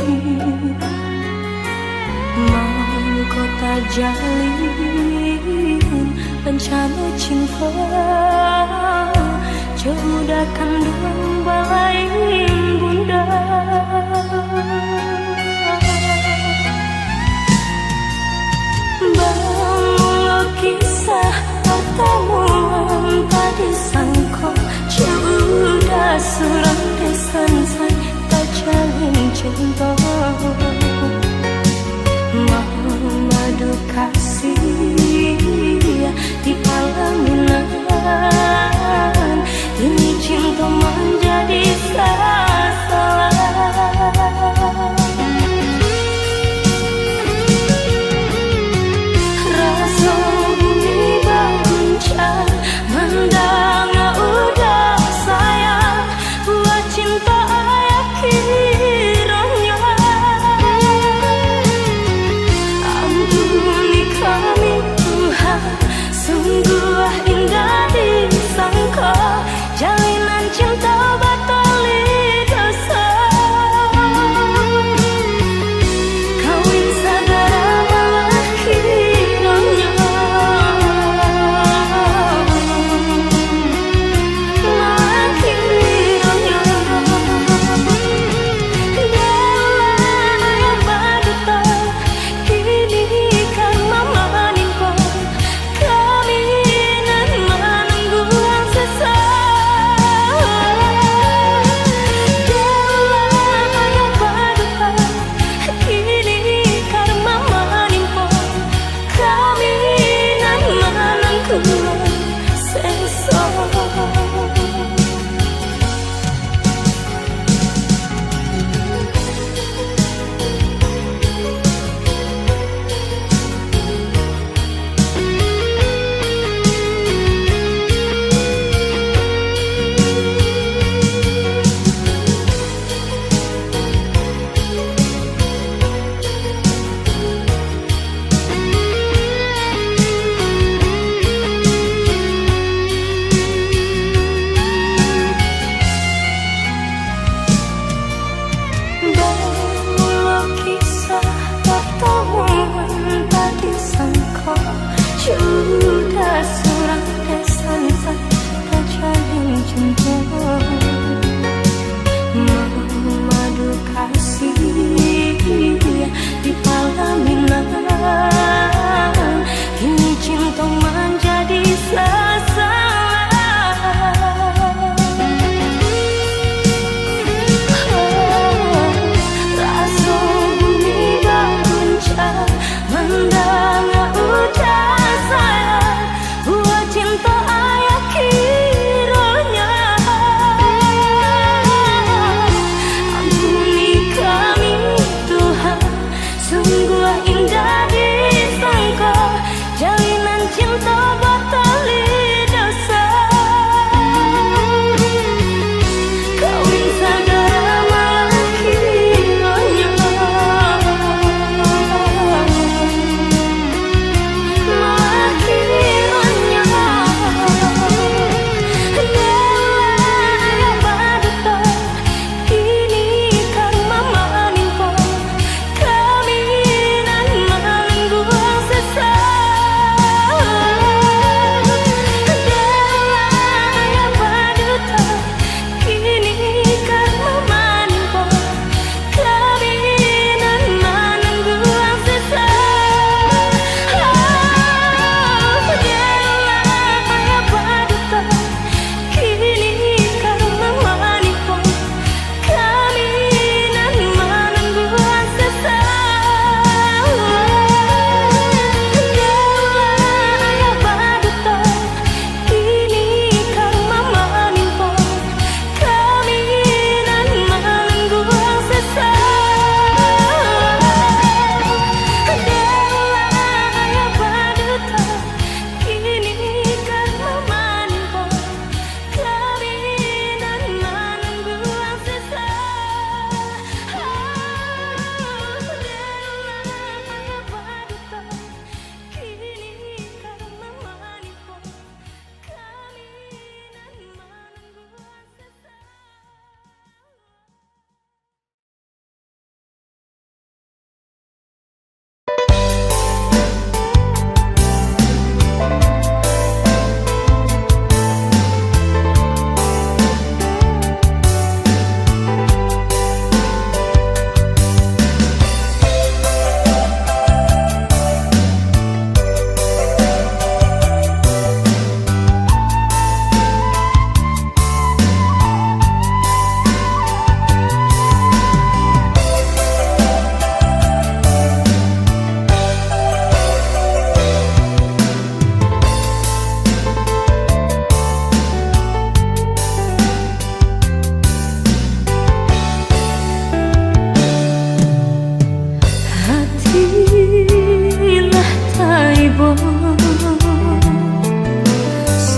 mau kota jalin bencana cinta jauh kandung balai bunda bangun kisah pertemuan tadi sangka sudah surang desan say tak jalin cinta madu kasih di pelaminan ini cinta menjadi salah rasa mendang udah sayang buat cinta ayah kiranya ampuni kami Tuhan sungguh indah disangka jalinan cinta batali dosa kawin saudara malah kiranya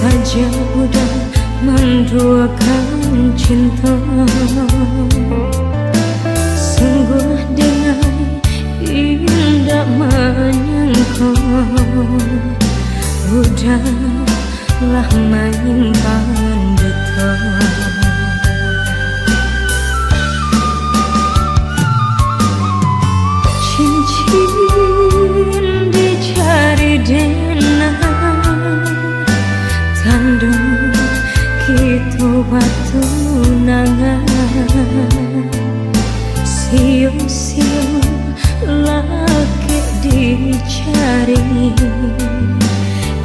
saja udah menduakan cinta. Sungguh dengan indah menyangka, udahlah main pandeta. Cincin dicari denang, tandung kita batu nangan. Siu-siu laki dicari,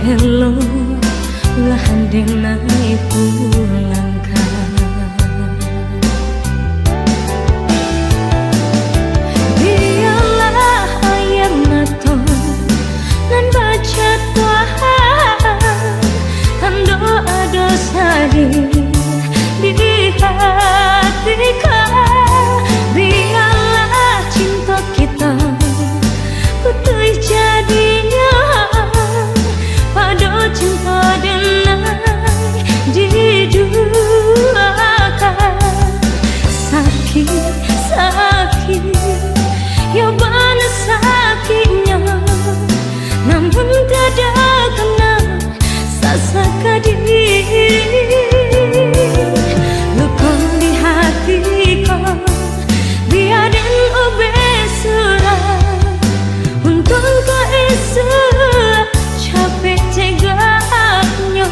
eloklah denai pulangkan. Biarlah ayam mata nan baca Tuhan, dan doa-dosa di hati kau. Biarlah cinta kita utuh jadinya, pada cinta denai diduakan. Sakit ya bana sakitnya, namun tiada kena sasaka diri. Luka di hatiku biar den obesura, untuk kau esok capek tegaknya.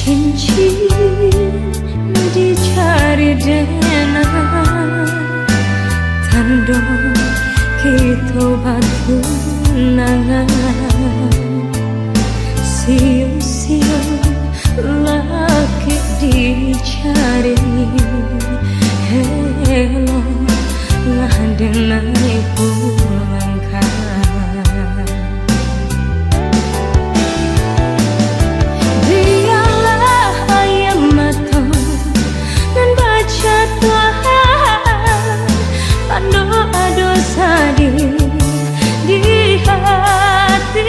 Cincin dicari denang, tandung kita batu nangan. Siu-siu laki dicari, eloklah denai pulangkan. Doa-dosa di hati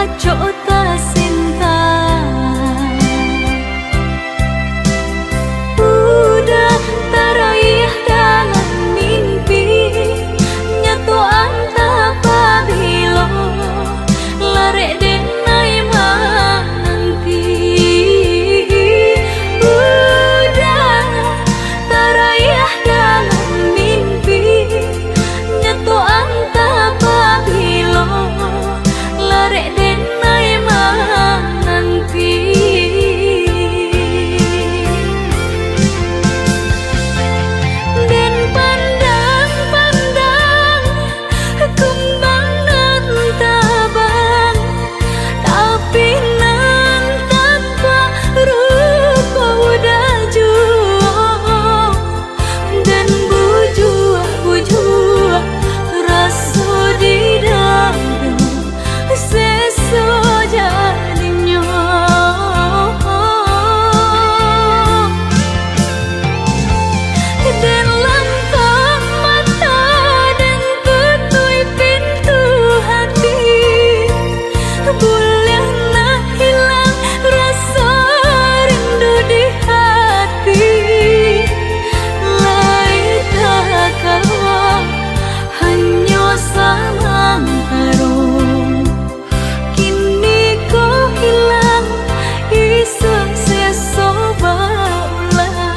aco ta cinta. Udah teraih dalam mimpi, nyatu anta pabilo lare denai mananti. Udah teraih dalam mimpi, nyatu anta pabilo lare denai mananti. Den pandang-pandang kembang nan tabang, tapi nan tanpa rupa udah jua. Dan bujua rasa di dalam seso jadinya. Dan lantang mata dan tutui pintu hati, boleh nak hilang rasa rindu di hati. Lain tak kau hanya samang tarung, kini kau hilang isu seso baulah.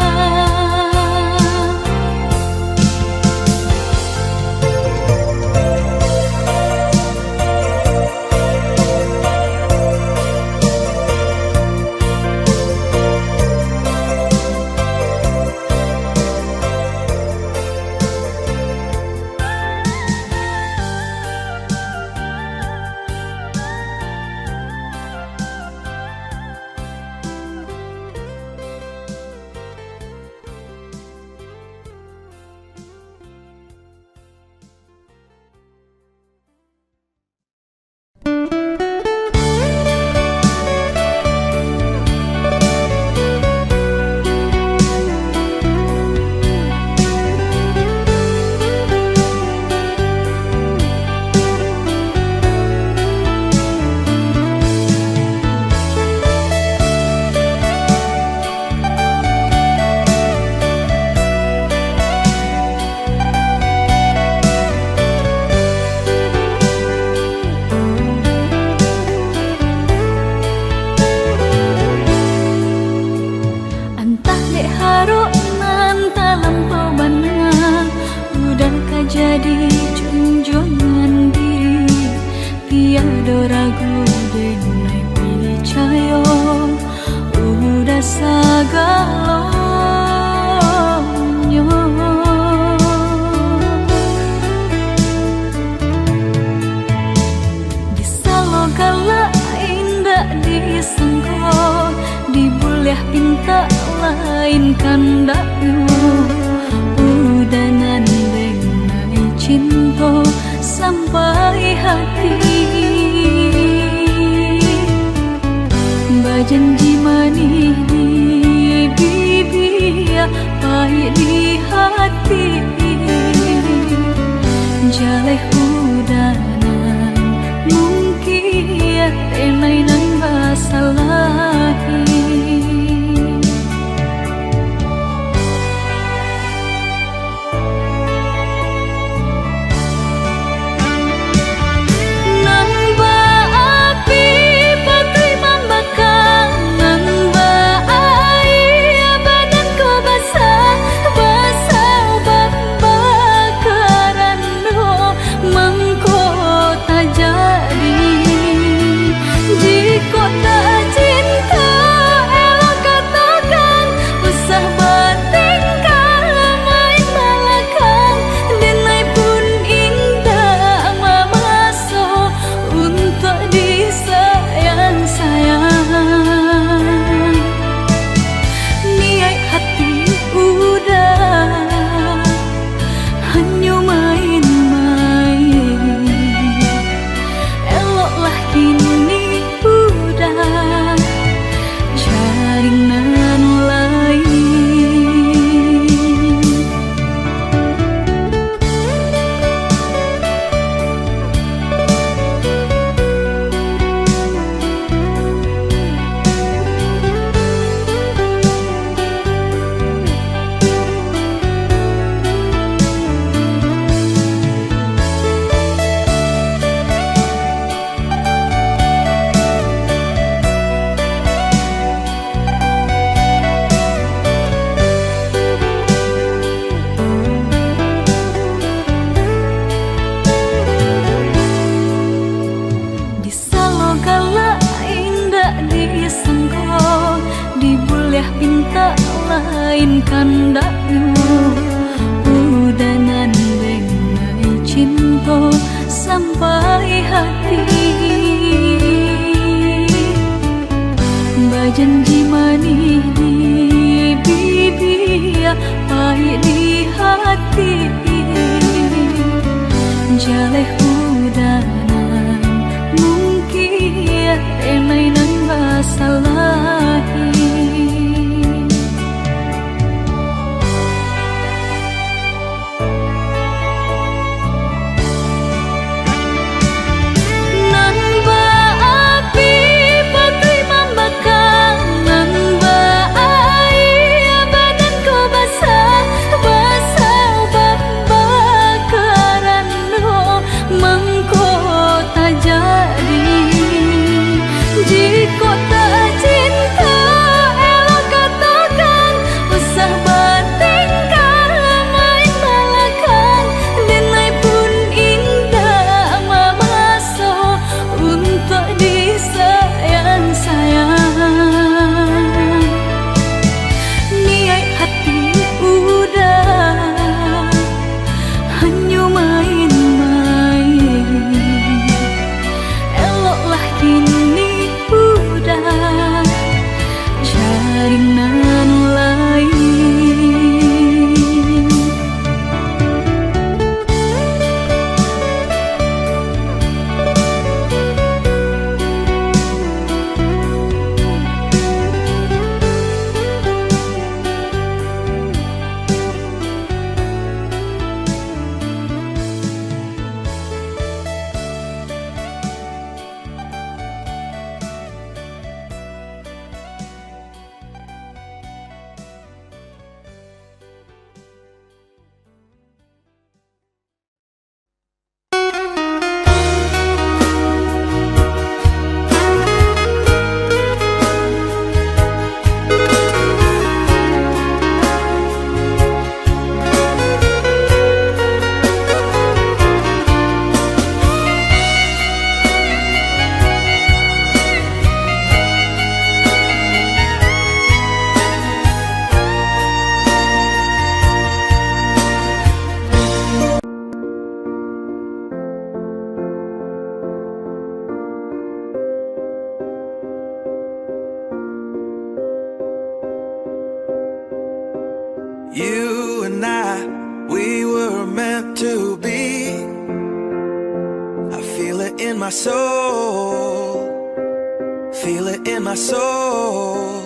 Entah dek haruk nan tak lampau banang, udahkah jadi junjungan diri. Tiada ragu denai percaya, udah sagalonyo. Disalo galak indah disengko, dibuleh pinta lain kandakmu. Udah nandeng naik cinta sampai hati, bajanji manih di bibir, pahit di hati. Jaleh udanan mungkin tenai nan basalahi. Namba api patui membakar kandaku udangan bengai cinta sampai hati bajanji manis di bibir pahit di hati jaleh udanan mungkin tenai nan basalahi You and I, we were meant to be. I feel it in my soul. Feel it in my soul.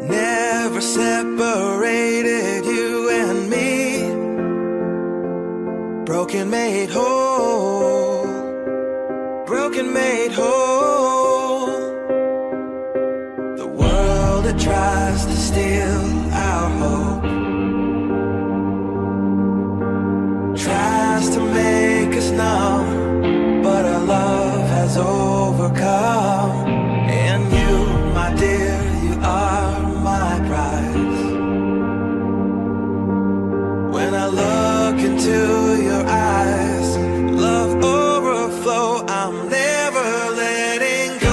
Never separated, you and me. Broken made whole. Broken made whole. The world that tries to steal our hope tries to make us numb, but our love has overcome. And you, my dear, you are my prize. When I look into your eyes, love overflow, I'm never letting go.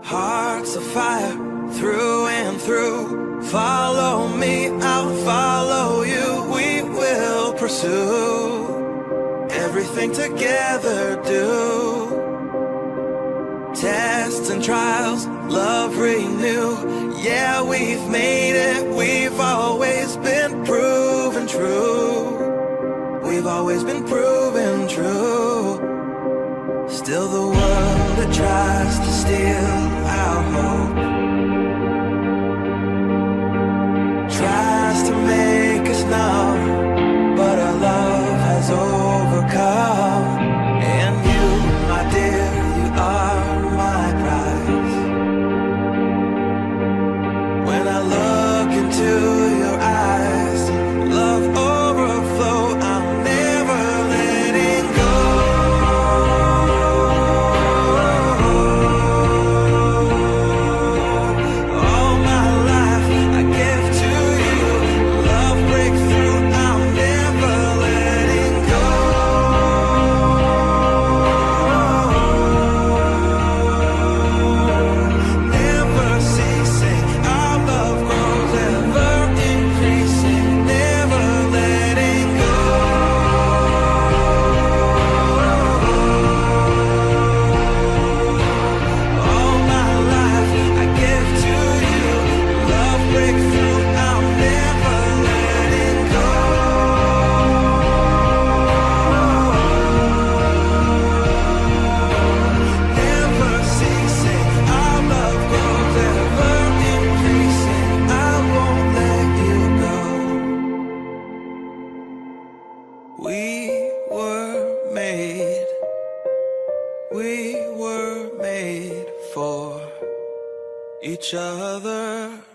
Hearts of fire through and through. Follow me, I'll follow you. We will pursue everything together, do tests and trials, love renew. Yeah, we've made it, we've always been proven true. We've always been proven true. Still the world that tries to steal our hope tries to make us numb, but our love has overcome. And you, my dear, you are my prize. When I look made for each other.